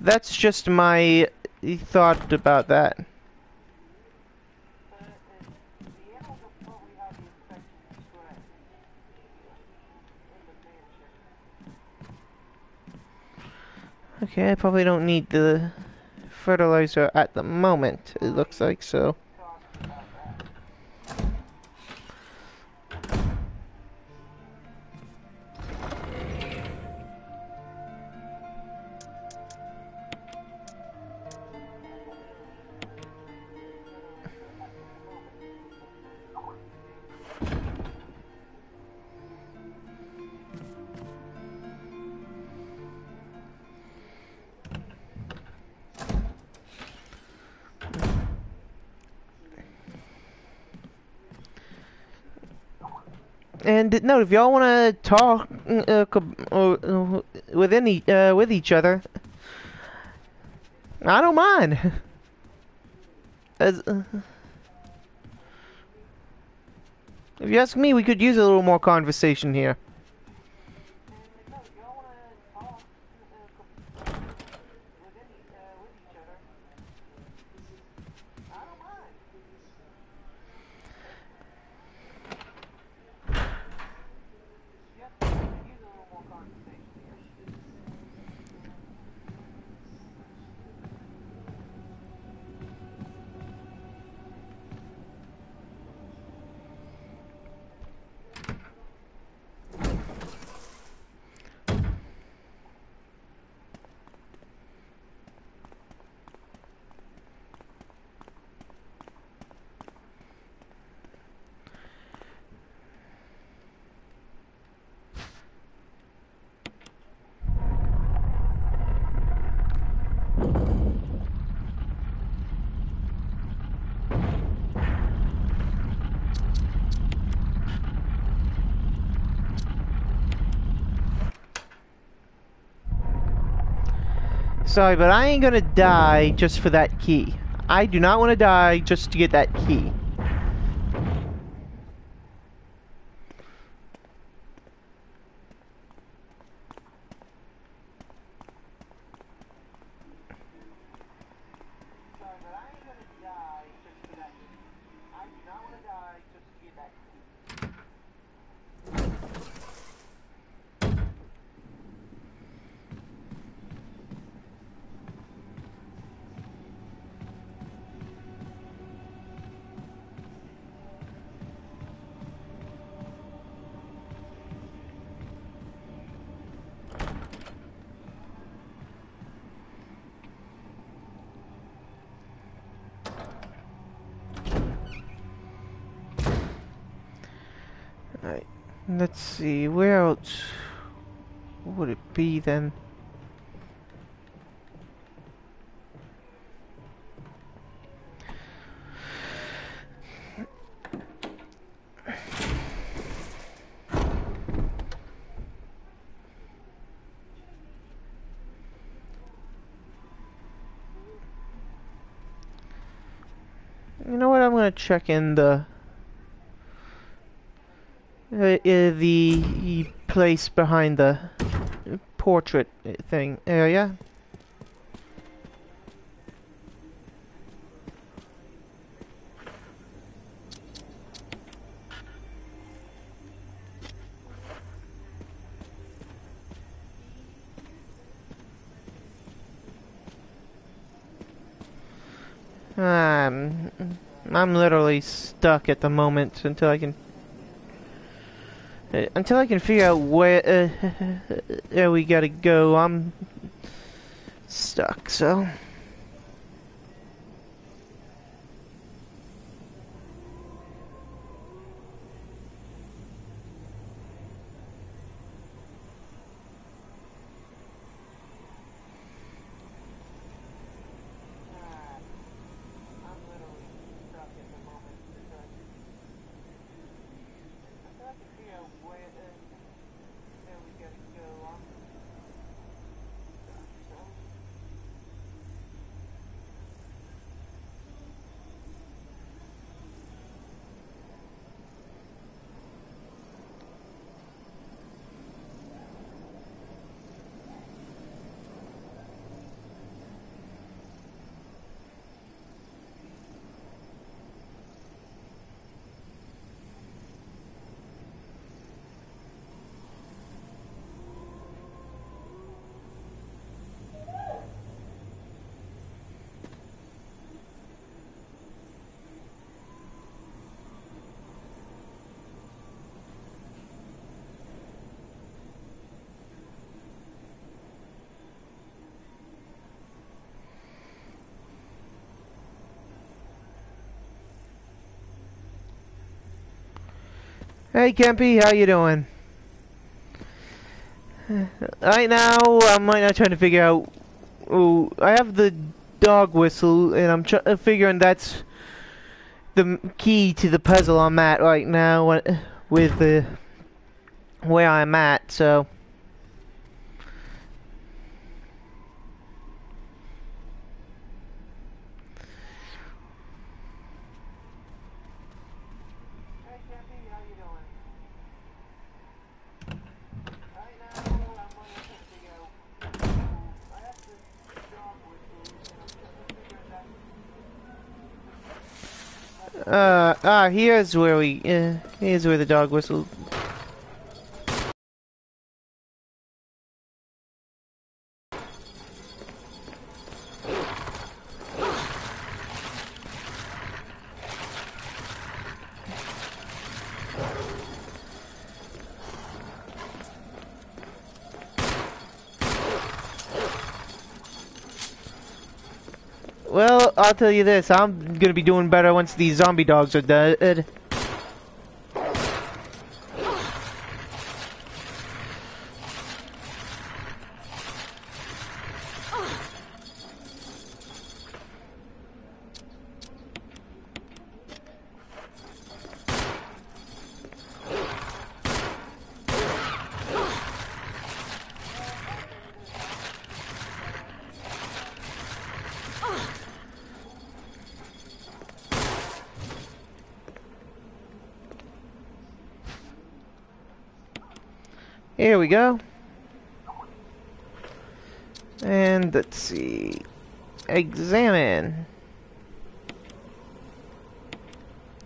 That's just my thought about that. Okay, I probably don't need the fertilizer at the moment, it looks like, so. And no, if y'all want to talk with each other, I don't mind. As, if you ask me, we could use a little more conversation here. Sorry, but I ain't gonna die just for that key. I do not want to die just to get that key. Alright, let's see, where else would it be then? You know what, I'm gonna check in the place behind the portrait thing area. I'm literally stuck at the moment until I can figure out where we gotta go. I'm stuck, so. Hey Kempy, how you doing? Right now, I'm right now trying to figure out. Oh, I have the dog whistle, and I'm figuring that's the key to the puzzle I'm at right now with the where I'm at. So. Here's where the dog whistle. Well, I'll tell you this, I'm gonna be doing better once these zombie dogs are dead. Here we go. And let's see. Examine.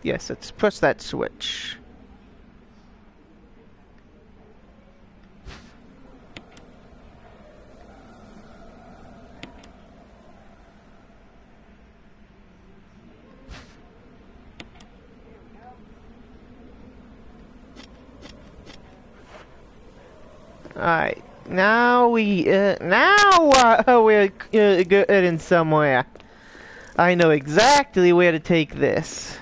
Yes, let's press that switch. Alright, now we're getting somewhere. I know exactly where to take this.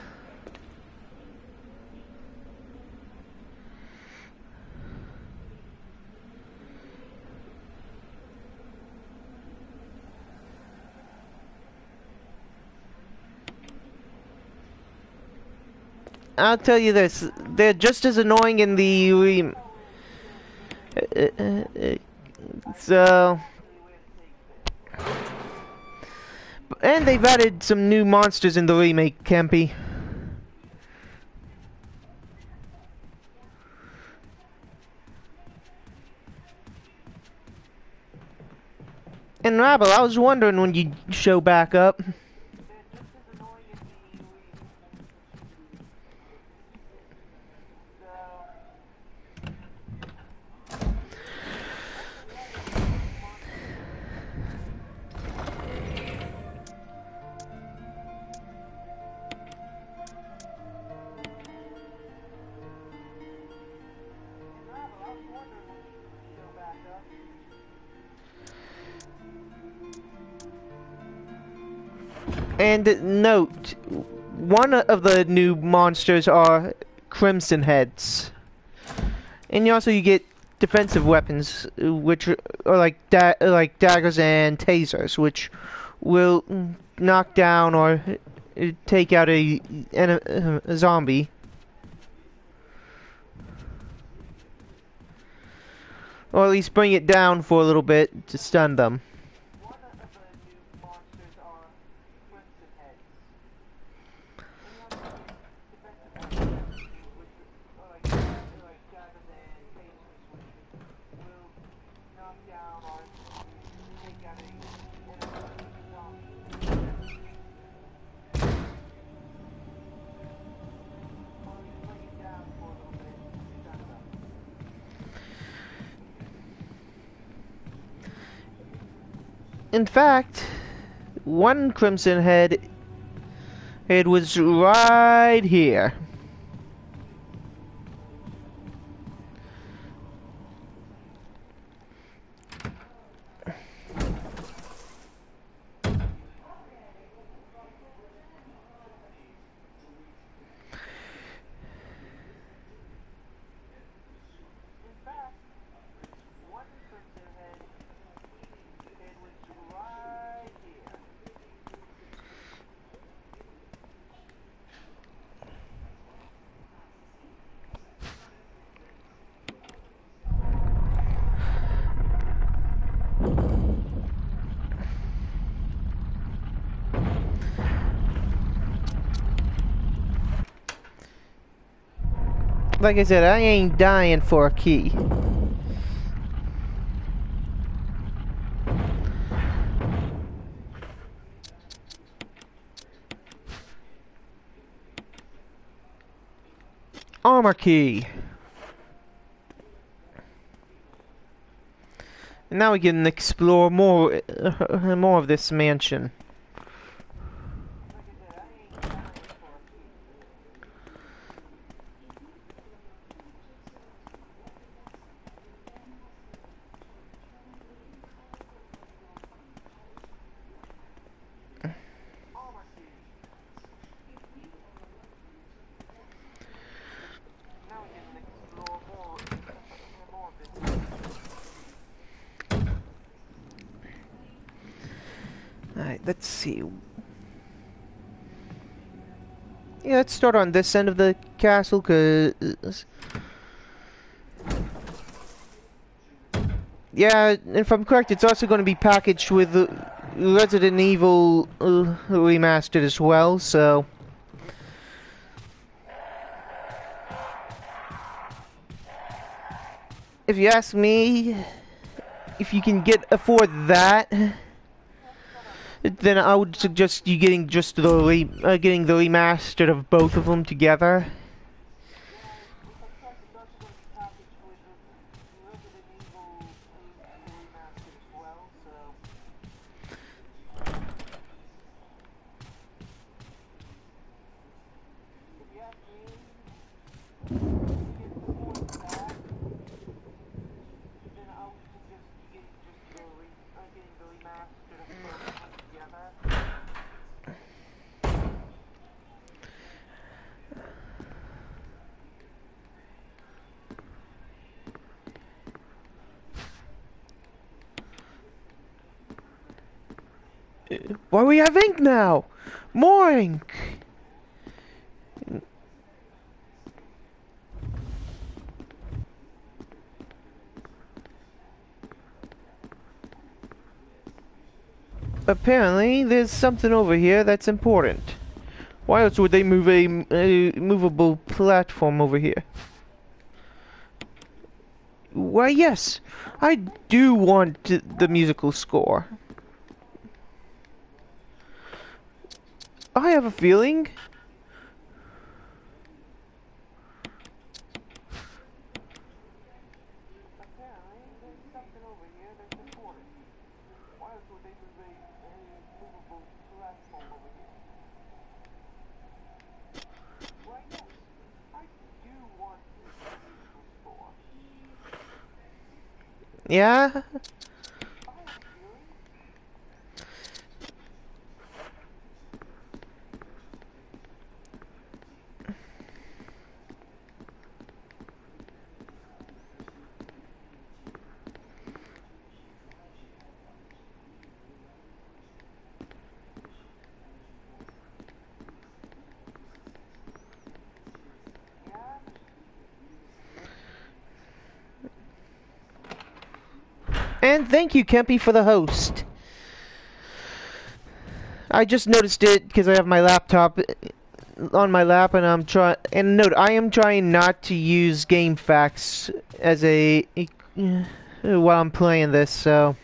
I'll tell you this, they're just as annoying in the so, and they've added some new monsters in the remake, Kempy. Unravel, I was wondering when you'd show back up. And note, one of the new monsters are Crimson Heads. And you get defensive weapons, which are like daggers and tasers, which will knock down or take out a zombie. Or at least bring it down for a little bit to stun them. In fact, one Crimson Head was right here. Like I said, I ain't dying for a key. Armor key. And now we can explore more of this mansion. Alright, let's see. Yeah, let's start on this end of the castle, cause... Yeah, if I'm correct, it's also going to be packaged with Resident Evil Remastered as well, so... If you ask me, if you can afford that, then I would suggest you getting just the getting the remastered of both of them together. Why we have ink now? More ink! Apparently, there's something over here that's important. Why else would they move a movable platform over here? Why, yes, I do want the musical score. I have a feeling. Yeah? And thank you, Kempy, for the host. I just noticed it because I have my laptop on my lap, and I'm trying. And note, I am trying not to use GameFAQs as a while I'm playing this. So.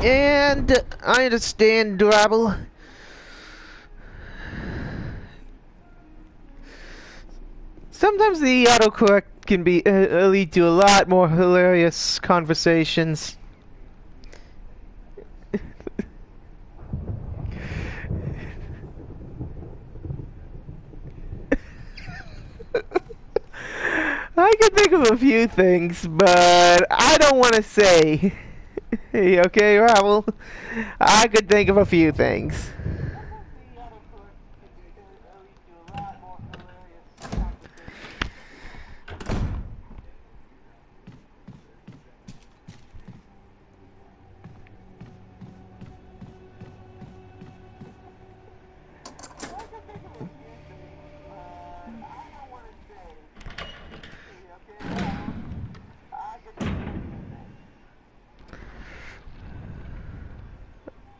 And I understand, Drabble. Sometimes the autocorrect can be lead to a lot more hilarious conversations. I can think of a few things, but I don't want to say. Okay, Ravel? I could think of a few things.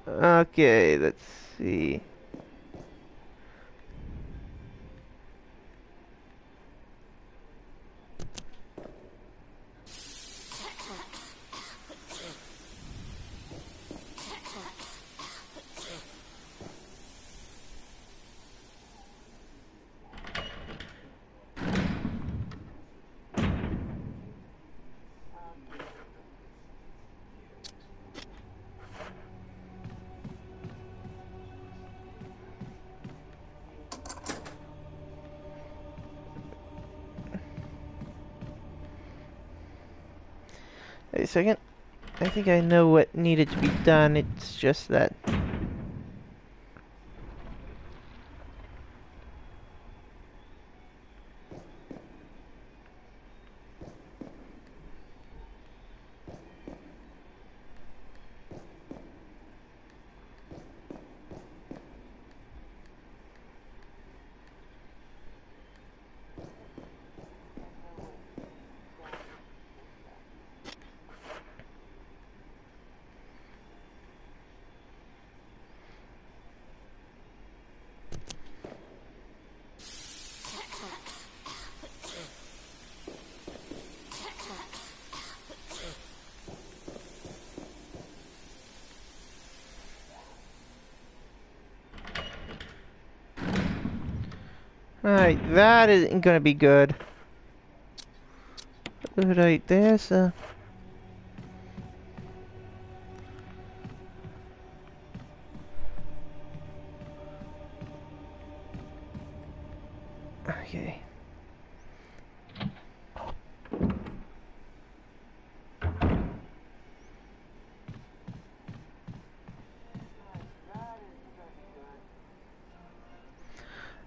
Okay, let's see. Wait a second. I think I know what needed to be done. It's just that. Alright, that isn't gonna be good. Right, there's a... Okay.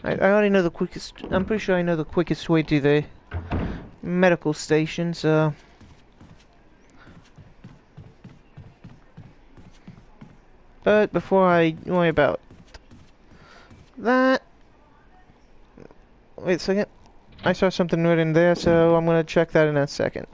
I already know the quickest... I'm pretty sure I know the quickest way to the medical station, so... But before I worry about that... Wait a second. I saw something right in there, so I'm gonna check that in a second.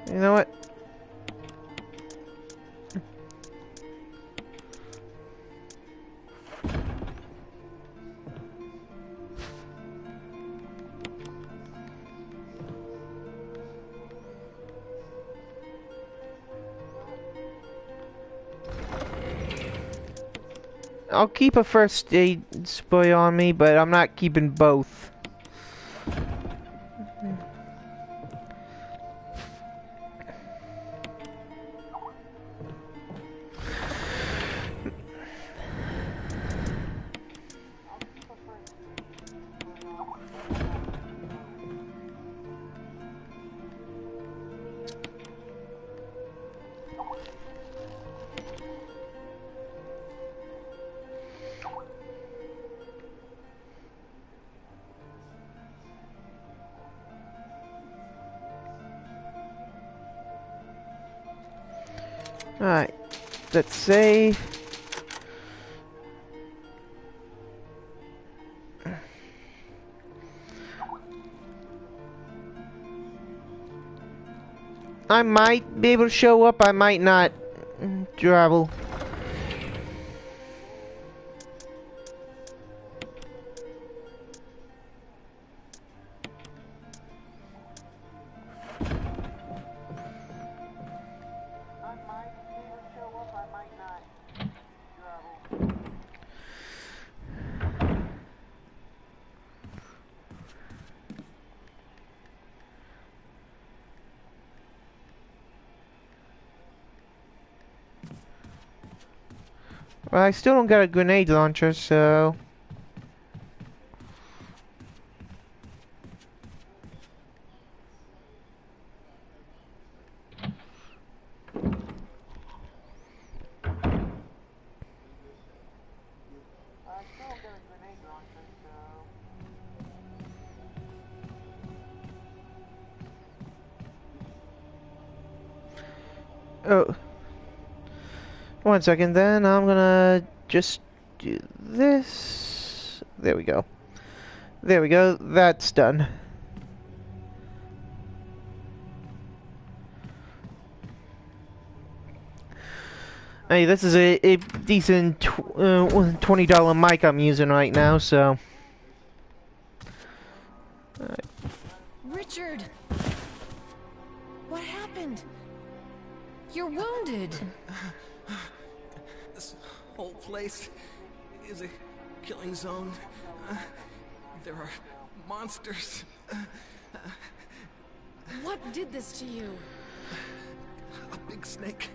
You know what? I'll keep a first aid spray on me, but I'm not keeping both. Alright, let's save. I might be able to show up, I might not. Travel. Well, I still don't got a grenade launcher, so... Oh. One second, then I'm gonna just do this. There we go. There we go. That's done. Hey, this is a decent $20 mic I'm using right now, so... Richard! What happened? You're wounded. This whole place is a killing zone. There are monsters. What did this to you? A big snake.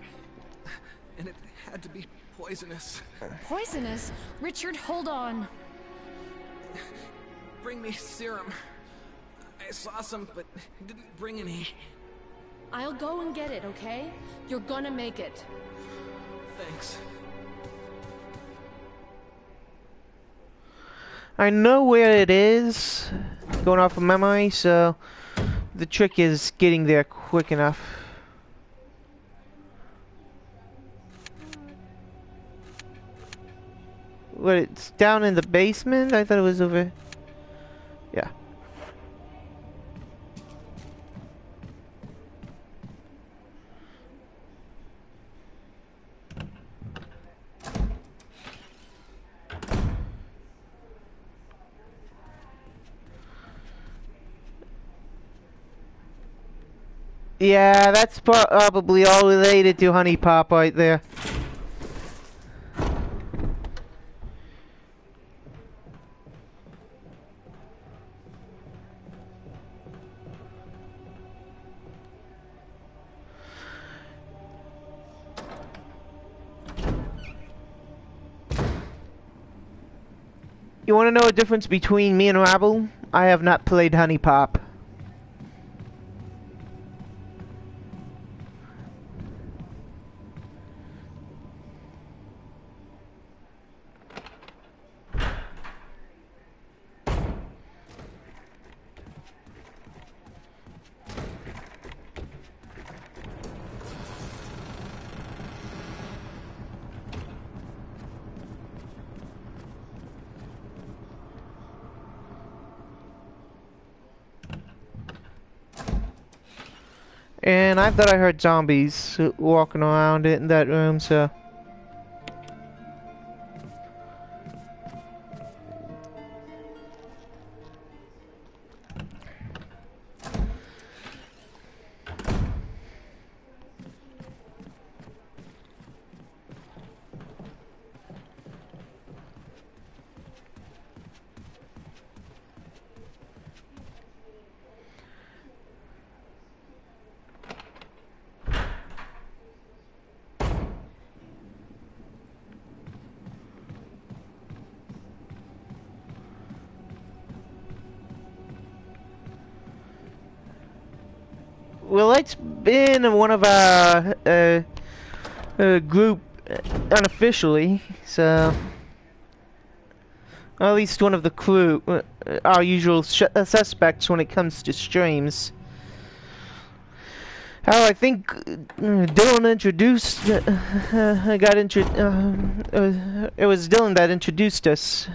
And it had to be poisonous. Poisonous? Richard, hold on. Bring me serum. I saw some, but didn't bring any. I'll go and get it, okay? You're gonna make it. Thanks. I know where it is, going off of memory, so the trick is getting there quick enough. What, it's down in the basement? I thought it was over... Yeah. Yeah, that's probably all related to Honey Pop right there. You want to know a difference between me and Rabble? I have not played Honey Pop. And I thought I heard zombies walking around in that room, so... Well, it's been one of our group unofficially, so or at least one of the crew, our usual suspects when it comes to streams. How I think Dylan introduced, it was Dylan that introduced us.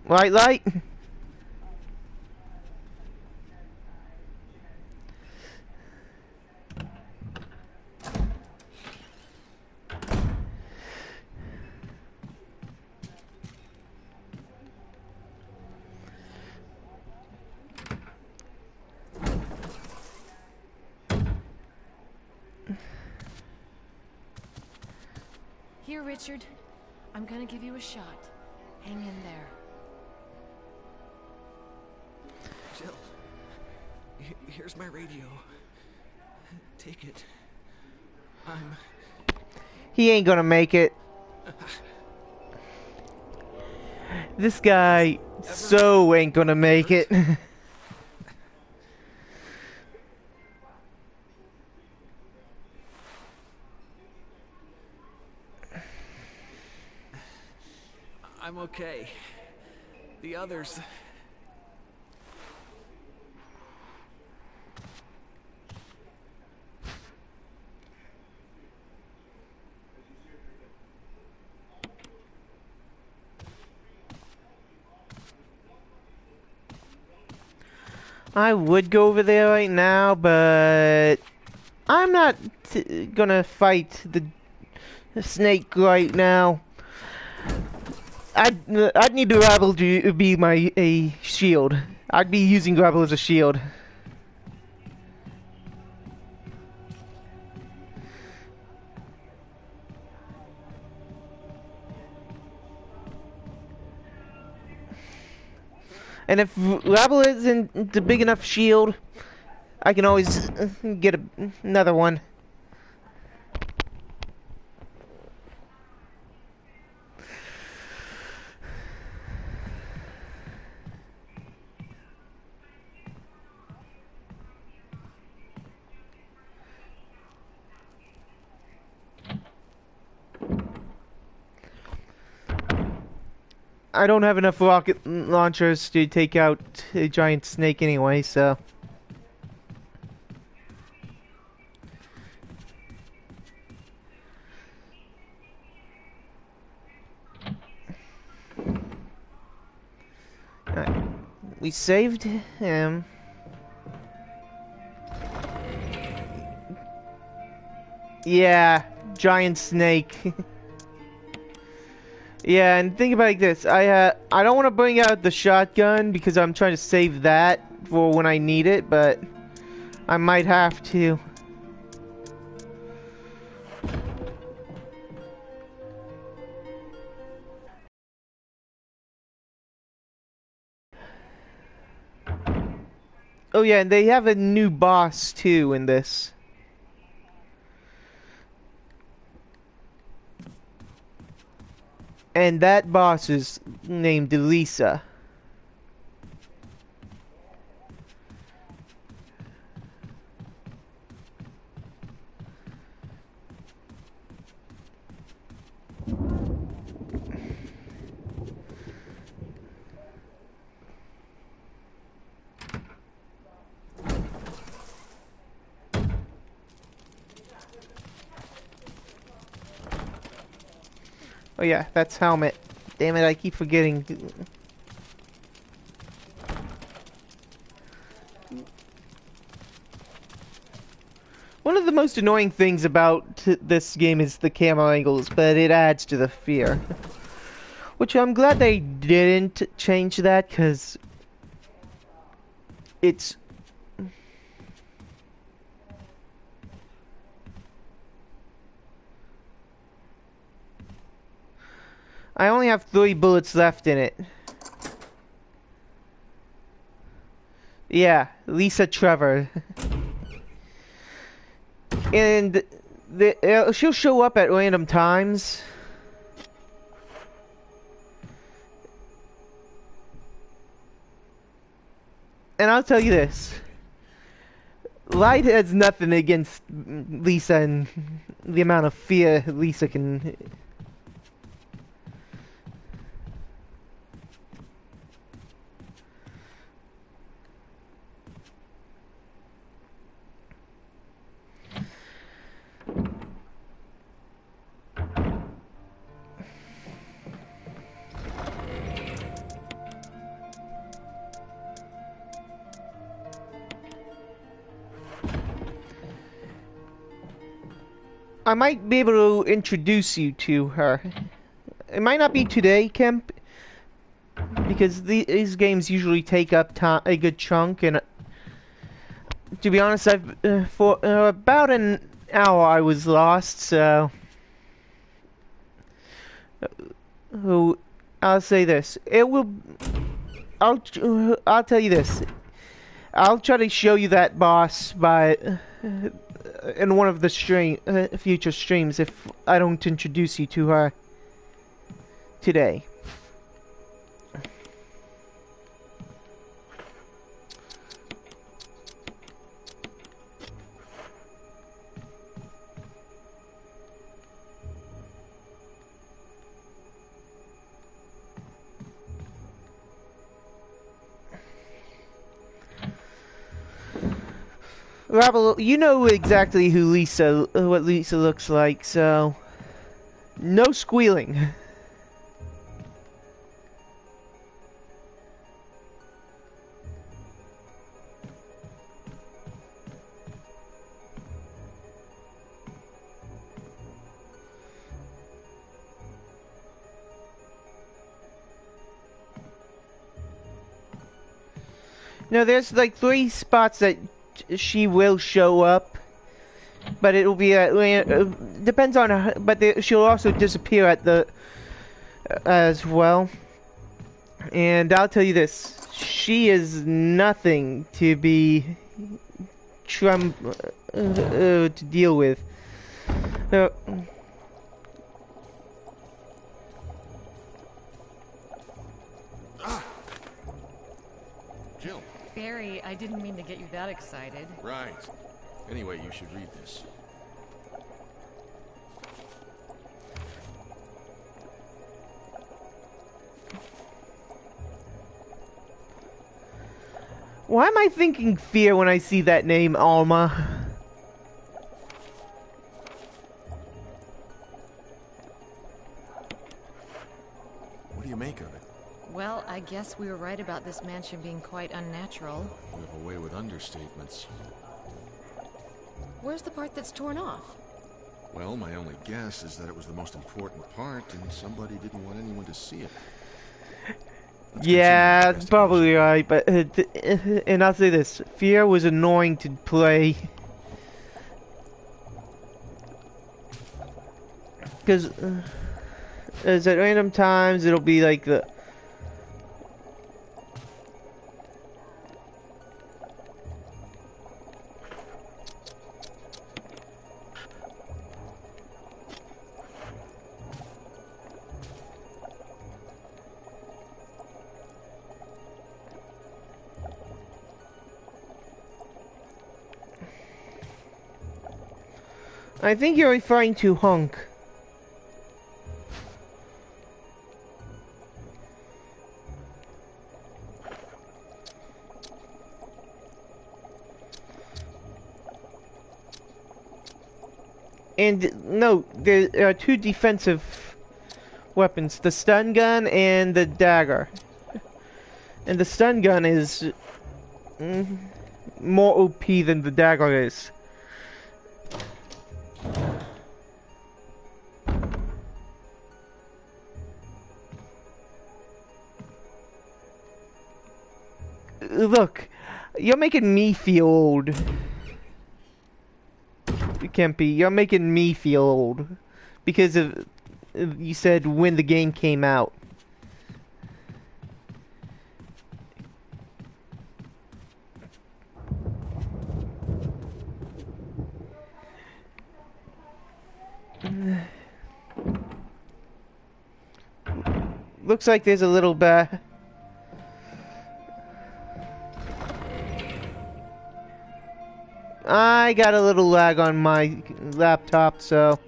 Right, Light? Here, Richard. I'm gonna give you a shot. Hang in there. Jill, here's my radio. Take it. He ain't gonna make it. This guy so ain't gonna make it. I'm okay. The others... I would go over there right now, but I'm not gonna fight the snake right now. I'd need the Rabble to be my shield. I'd be using Rabble as a shield. And if Rabble isn't the big enough shield, I can always get another one. I don't have enough rocket launchers to take out a giant snake anyway, so... Alright. We saved him. Yeah, giant snake. Yeah, and think about it like this. I don't want to bring out the shotgun because I'm trying to save that for when I need it, but I might have to. Oh yeah, and they have a new boss too in this. And that boss is named Lisa. Oh yeah, that's Helmet. Damn it, I keep forgetting. One of the most annoying things about this game is the camera angles, but it adds to the fear. Which I'm glad they didn't change that, because it's... I only have 3 bullets left in it. Yeah, Lisa Trevor. And she'll show up at random times. And I'll tell you this. Light has nothing against Lisa and the amount of fear Lisa can... I might be able to introduce you to her. It might not be today, Kemp, because these games usually take up a good chunk, and to be honest, for about an hour I was lost, so I'll say this. I'll tell you this. I'll try to show you that boss in one of the future streams if I don't introduce you to her today. Rabble, you know exactly what Lisa looks like, so no squealing. No, there's like 3 spots that she will show up, but it will be depends on her, but she'll also disappear at the as well. And I'll tell you this, she is nothing to be to deal with. Jill. Barry, I didn't mean to get you that excited. Right. Anyway, you should read this. Why am I thinking fear when I see that name, Alma? What do you make of it? Well, I guess we were right about this mansion being quite unnatural. You have a way with understatements. Where's the part that's torn off? Well, my only guess is that it was the most important part, and somebody didn't want anyone to see it. Yeah, probably right, but and I'll say this, fear was annoying to play. Because as at random times it'll be like the I think you're referring to Hunk. And no, there are two defensive weapons, the stun gun and the dagger. And the stun gun is more OP than the dagger is. Look, you're making me feel old. Kempy, you're making me feel old because of you said when the game came out. Looks like there's a little bit. I got a little lag on my laptop, so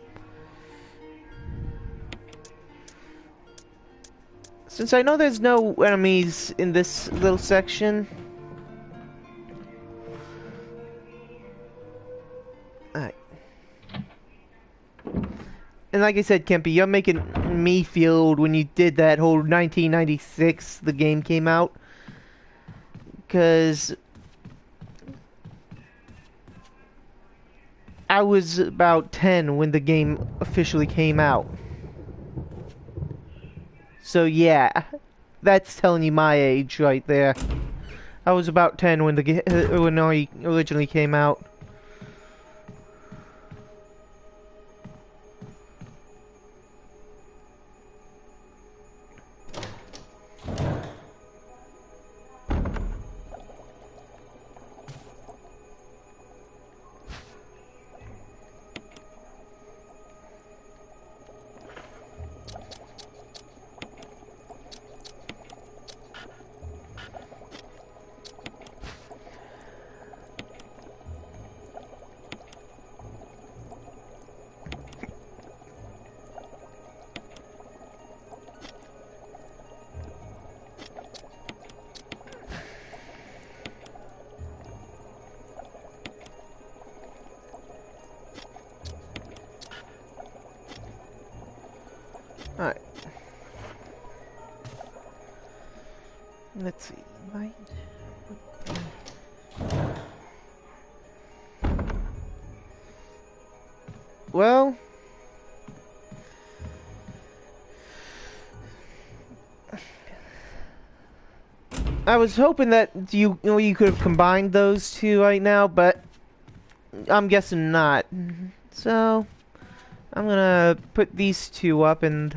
since I know there's no enemies in this little section, alright. And like I said, Kempy, you're making me feel old when you did that whole 1996 the game came out, because I was about 10 when the game officially came out. So yeah, that's telling you my age right there. I was about 10 when when I originally came out. Alright. Let's see. Right. Well, I was hoping that you could have combined those two right now, but I'm guessing not. So I'm gonna put these two up and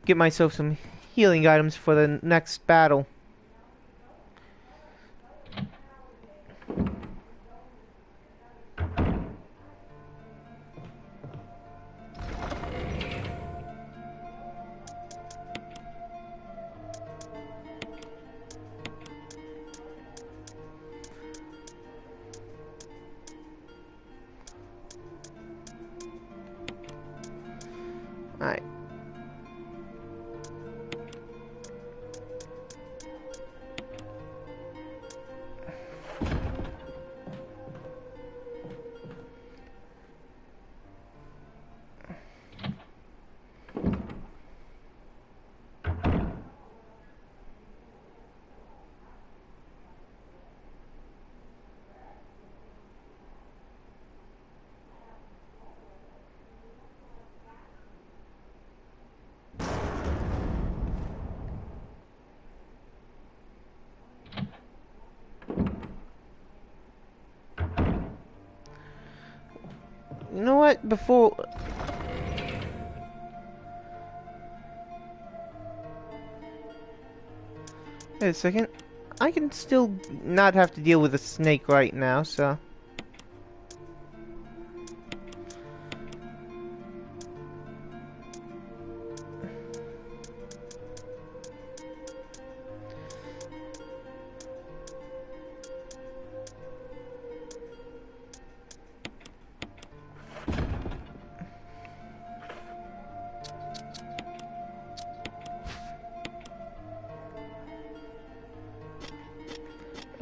get myself some healing items for the next battle. Alright. You know what? Before... Wait a second. I can still not have to deal with a snake right now, so...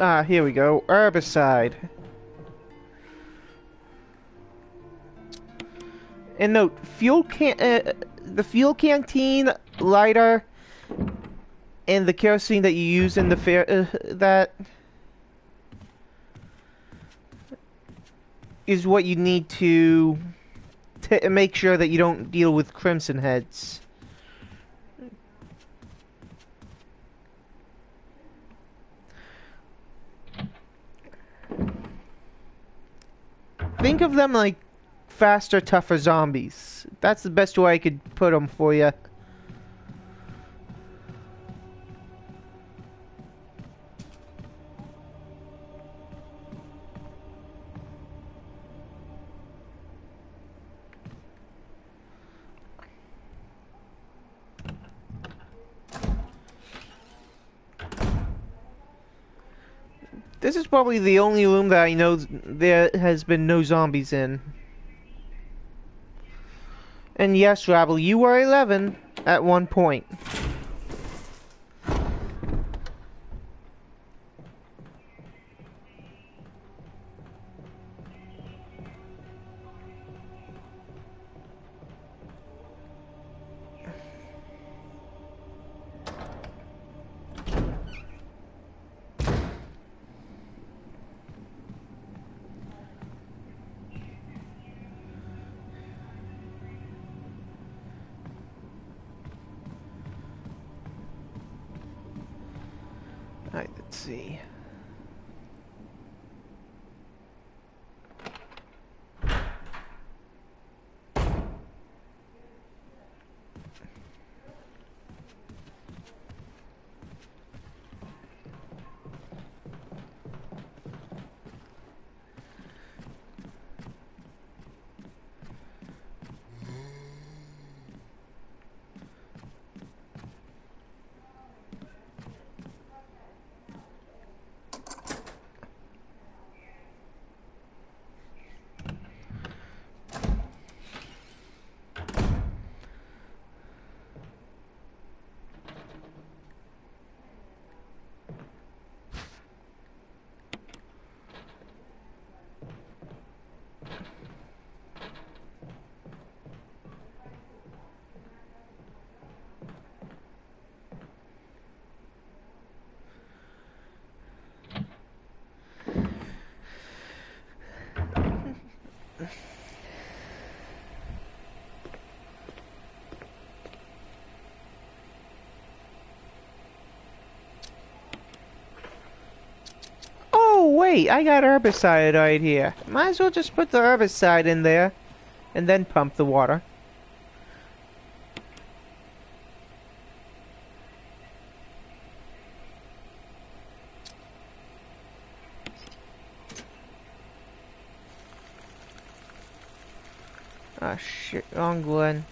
here we go. Herbicide. And note, the fuel canteen, lighter, and the kerosene that you use in the that is what you need to make sure that you don't deal with Crimson Heads. Think of them like faster, tougher zombies. That's the best way I could put them for you. This is probably the only room that I know there has been no zombies in. And yes, Rabble, you were 11 at one point. Alright, let's see. Wait, I got herbicide right here. Might as well just put the herbicide in there and then pump the water. Ah, shit, wrong Glen.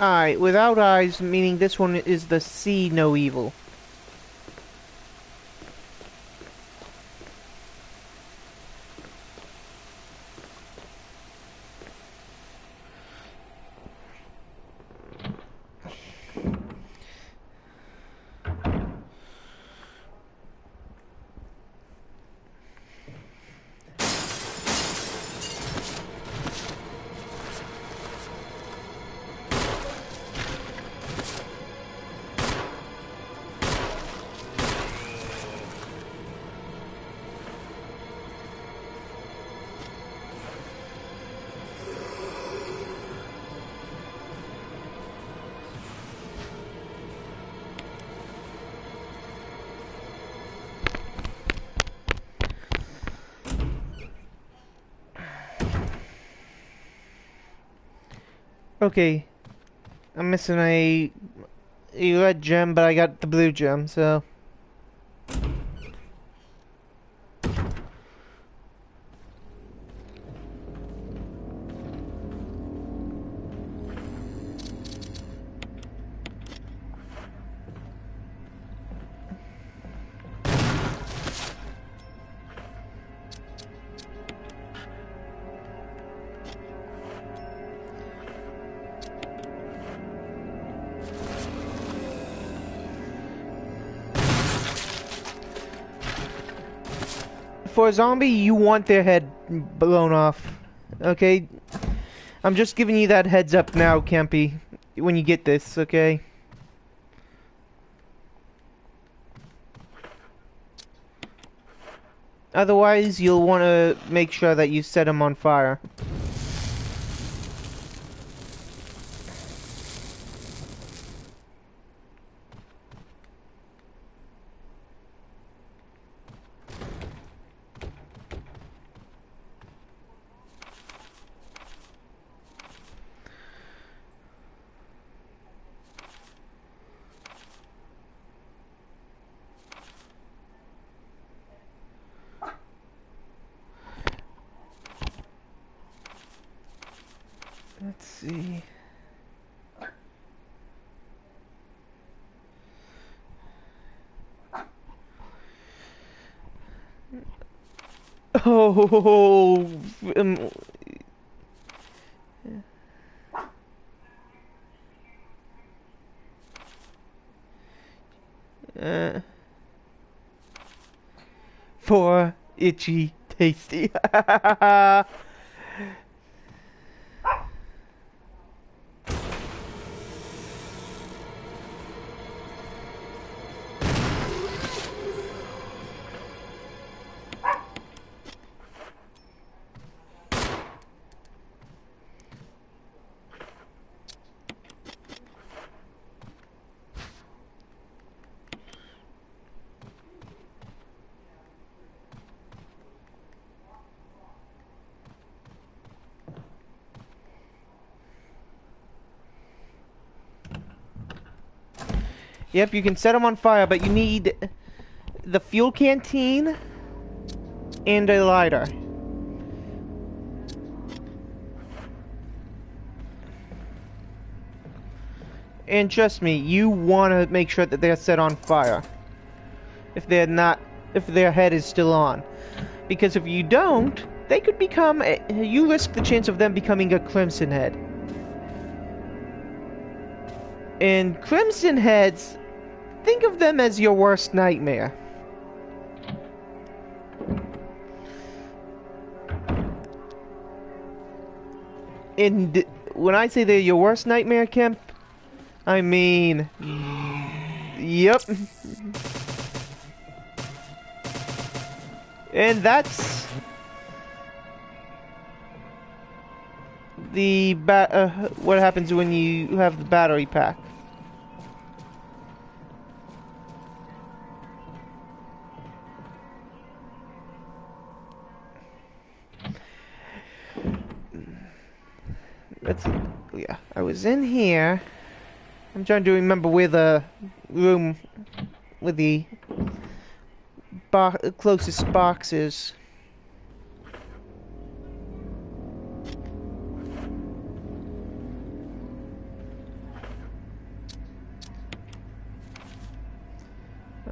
Alright, without eyes, meaning this one is the see no evil. Okay, I'm missing a red gem, but I got the blue gem, so. For a zombie, you want their head blown off. Okay? I'm just giving you that heads up now, Campy. When you get this, okay? Otherwise, you'll want to make sure that you set them on fire. Let's see. Oh, uh, for itchy tasty. Yep, you can set them on fire, but you need the fuel canteen and a lighter. And trust me, you want to make sure that they're set on fire. If they're not, if their head is still on. Because if you don't, they could become, you risk the chance of them becoming a Crimson Head. And Crimson Heads, think of them as your worst nightmare. And when I say they're your worst nightmare, Kemp, I mean, yep. And that's the what happens when you have the battery pack. Let's see. Yeah, I was in here. I'm trying to remember where the room with the closest box is.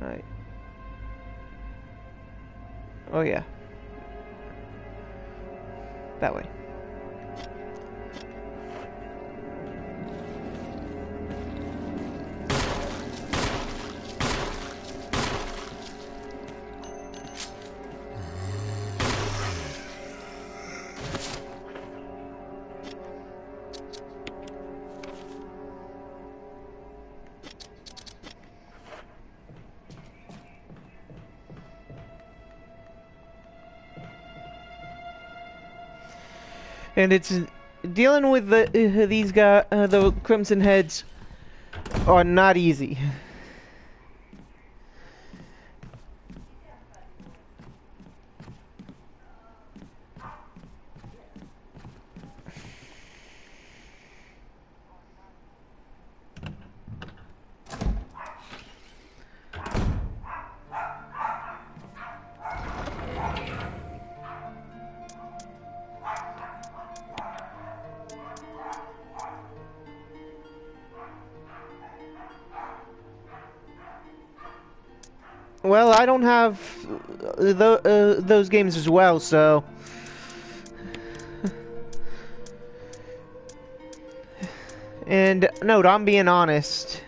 Alright. Oh yeah. That way. And it's dealing with these guys, the Crimson Heads, are not easy. Well, I don't have those games as well, so... And, note, I'm being honest.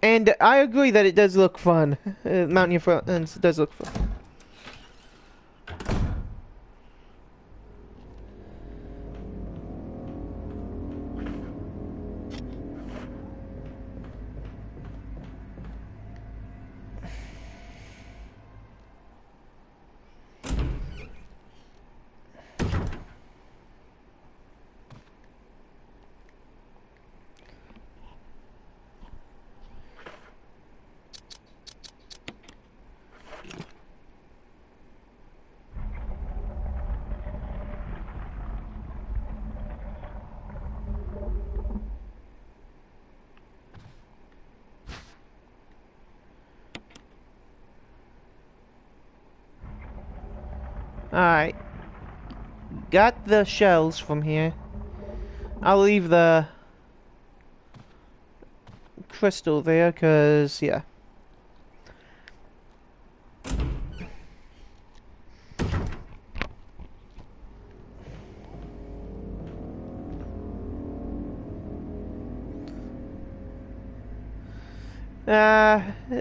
And I agree that it does look fun. Mountain Your Friends does look fun. Alright. Got the shells from here. I'll leave the crystal there, cause, yeah.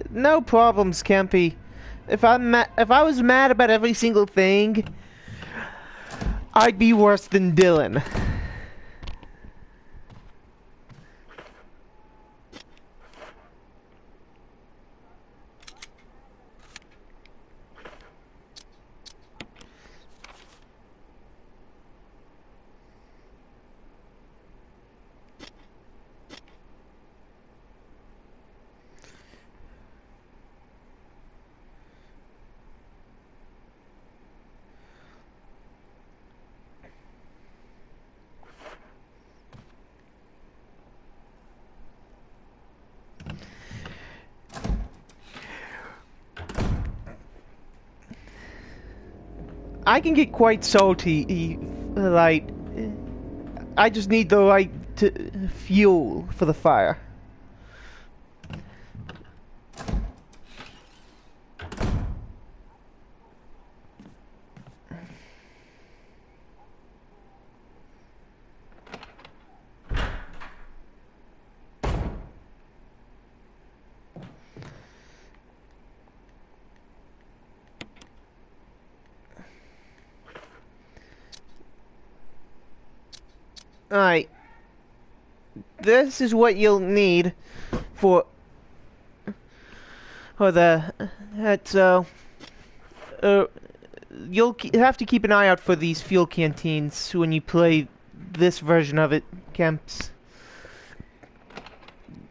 No problems, Kempy. If I was mad about every single thing, I'd be worse than Dylan. I can get quite salty, like, I just need the right fuel for the fire. Alright. This is what you'll need for you'll have to keep an eye out for these fuel canteens when you play this version of it, Kemps.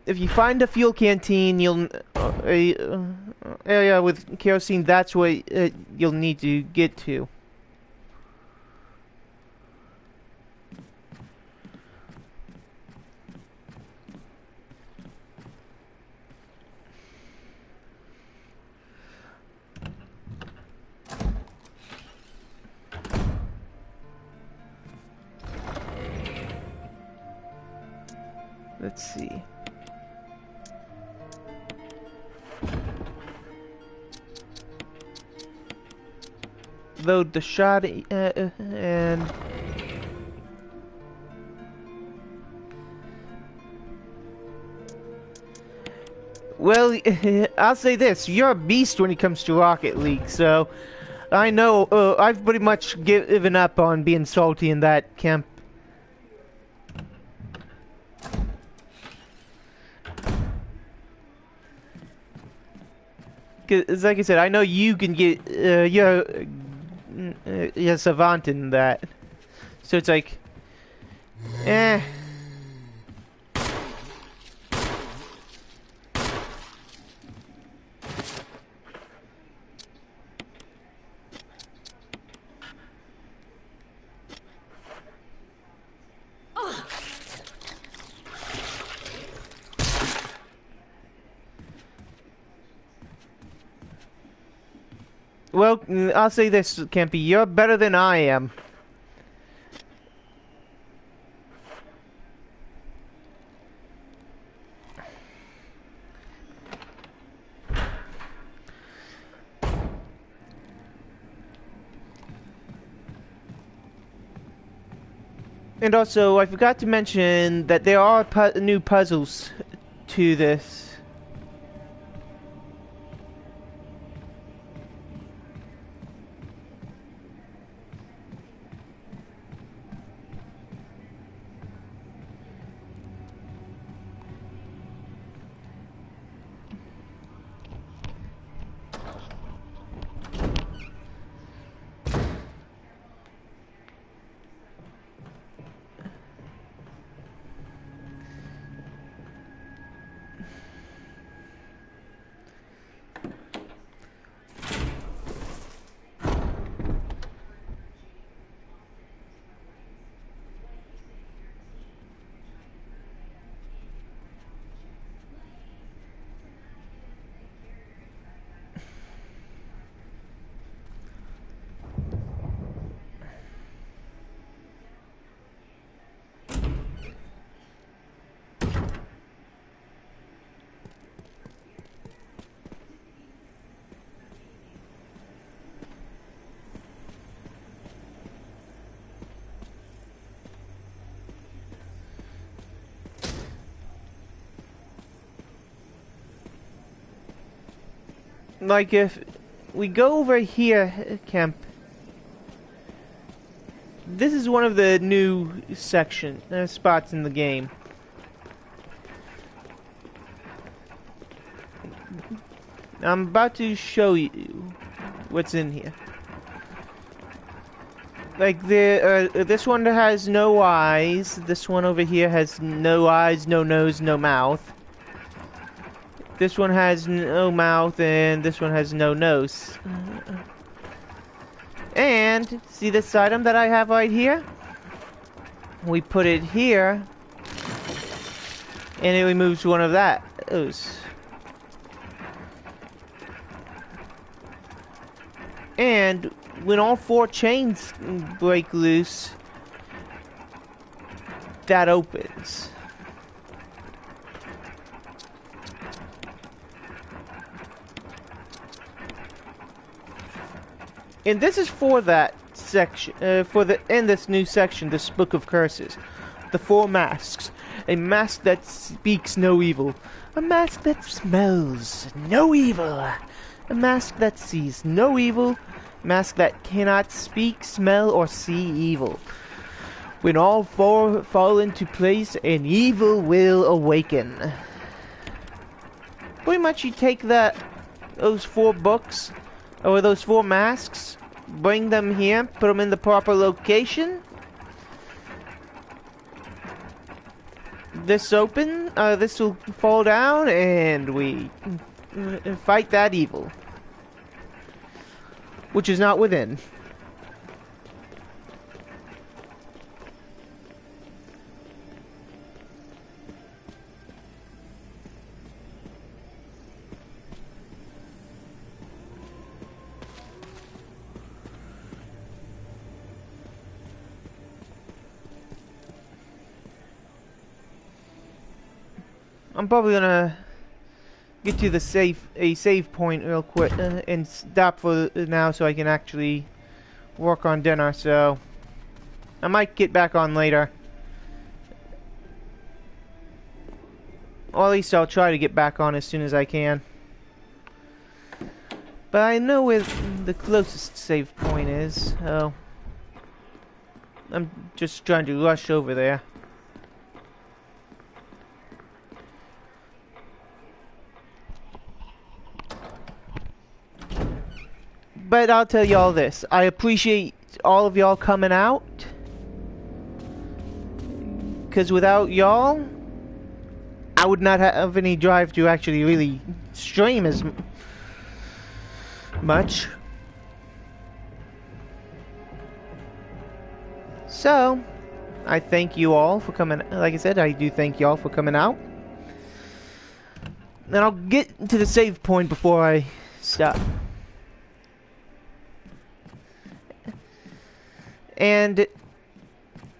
If you find a fuel canteen, you'll area with kerosene, that's what you'll need to get to. Let's see. Load the shot and well, I'll say this: you're a beast when it comes to Rocket League. So I know I've pretty much given up on being salty in that camp. Cause like I said, I know you can get you're savant in that, so it's like, Well, I'll say this, Campy, you're better than I am. And also, I forgot to mention that there are new puzzles to this. Like, if we go over here, Kemp, this is one of the new spots in the game. I'm about to show you what's in here. Like, this one has no eyes. This one over here has no eyes, no nose, no mouth. This one has no mouth, and this one has no nose. And, see this item that I have right here? We put it here, and it removes one of those. And, when all 4 chains break loose, that opens. And this is for that section, in this new section, this Book of Curses. The 4 masks. A mask that speaks no evil. A mask that smells no evil. A mask that sees no evil. A mask that cannot speak, smell, or see evil. When all 4 fall into place, an evil will awaken. Pretty much you take those 4 books, or those 4 masks, bring them here, put them in the proper location. This will fall down, and we fight that evil, which is not within. I'm probably gonna get to a save point real quick and stop for now so I can actually work on dinner. So I might get back on later, or at least I'll try to get back on as soon as I can. But I know where the closest save point is, so I'm just trying to rush over there. But I'll tell y'all this. I appreciate all of y'all coming out. Because without y'all, I would not have any drive to actually really stream as much. So, I thank you all for coming. Like I said, I do thank y'all for coming out. And I'll get to the save point before I stop. And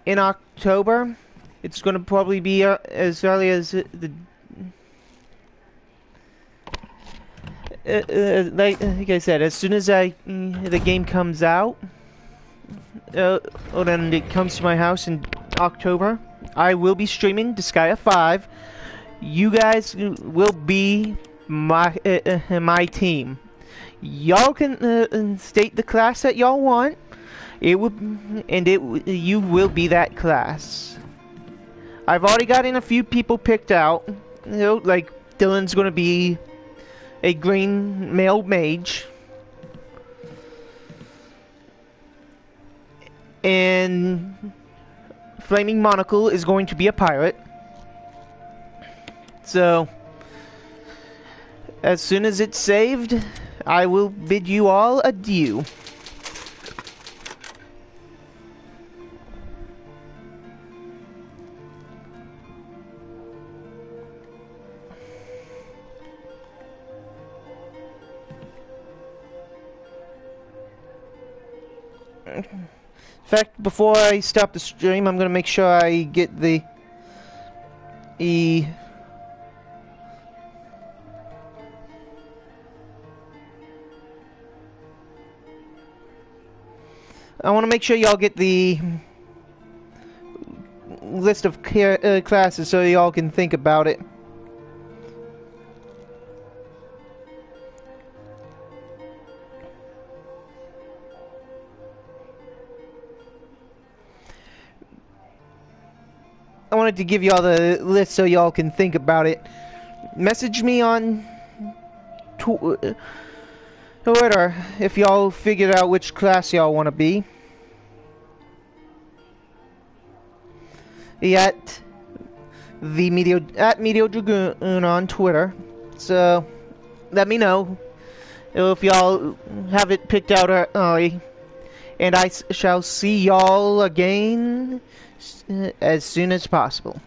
in October, it's going to probably be as early as like I said, as soon as the game comes out, or then it comes to my house in October, I will be streaming Disgaea 5. You guys will be my team. Y'all can state the class that y'all want. You will be that class. I've already gotten a few people picked out. You know, like Dylan's gonna be a green male mage. And Flaming Monocle is going to be a pirate. So, as soon as it's saved, I will bid you all adieu. In fact, before I stop the stream, I'm gonna make sure I get the I want to make sure y'all get the list of classes so y'all can think about it. I wanted to give y'all the list so y'all can think about it. Message me on Twitter if y'all figured out which class y'all want to be. At Meteor Dragoon on Twitter. So let me know if y'all have it picked out early, and I shall see y'all again as soon as possible.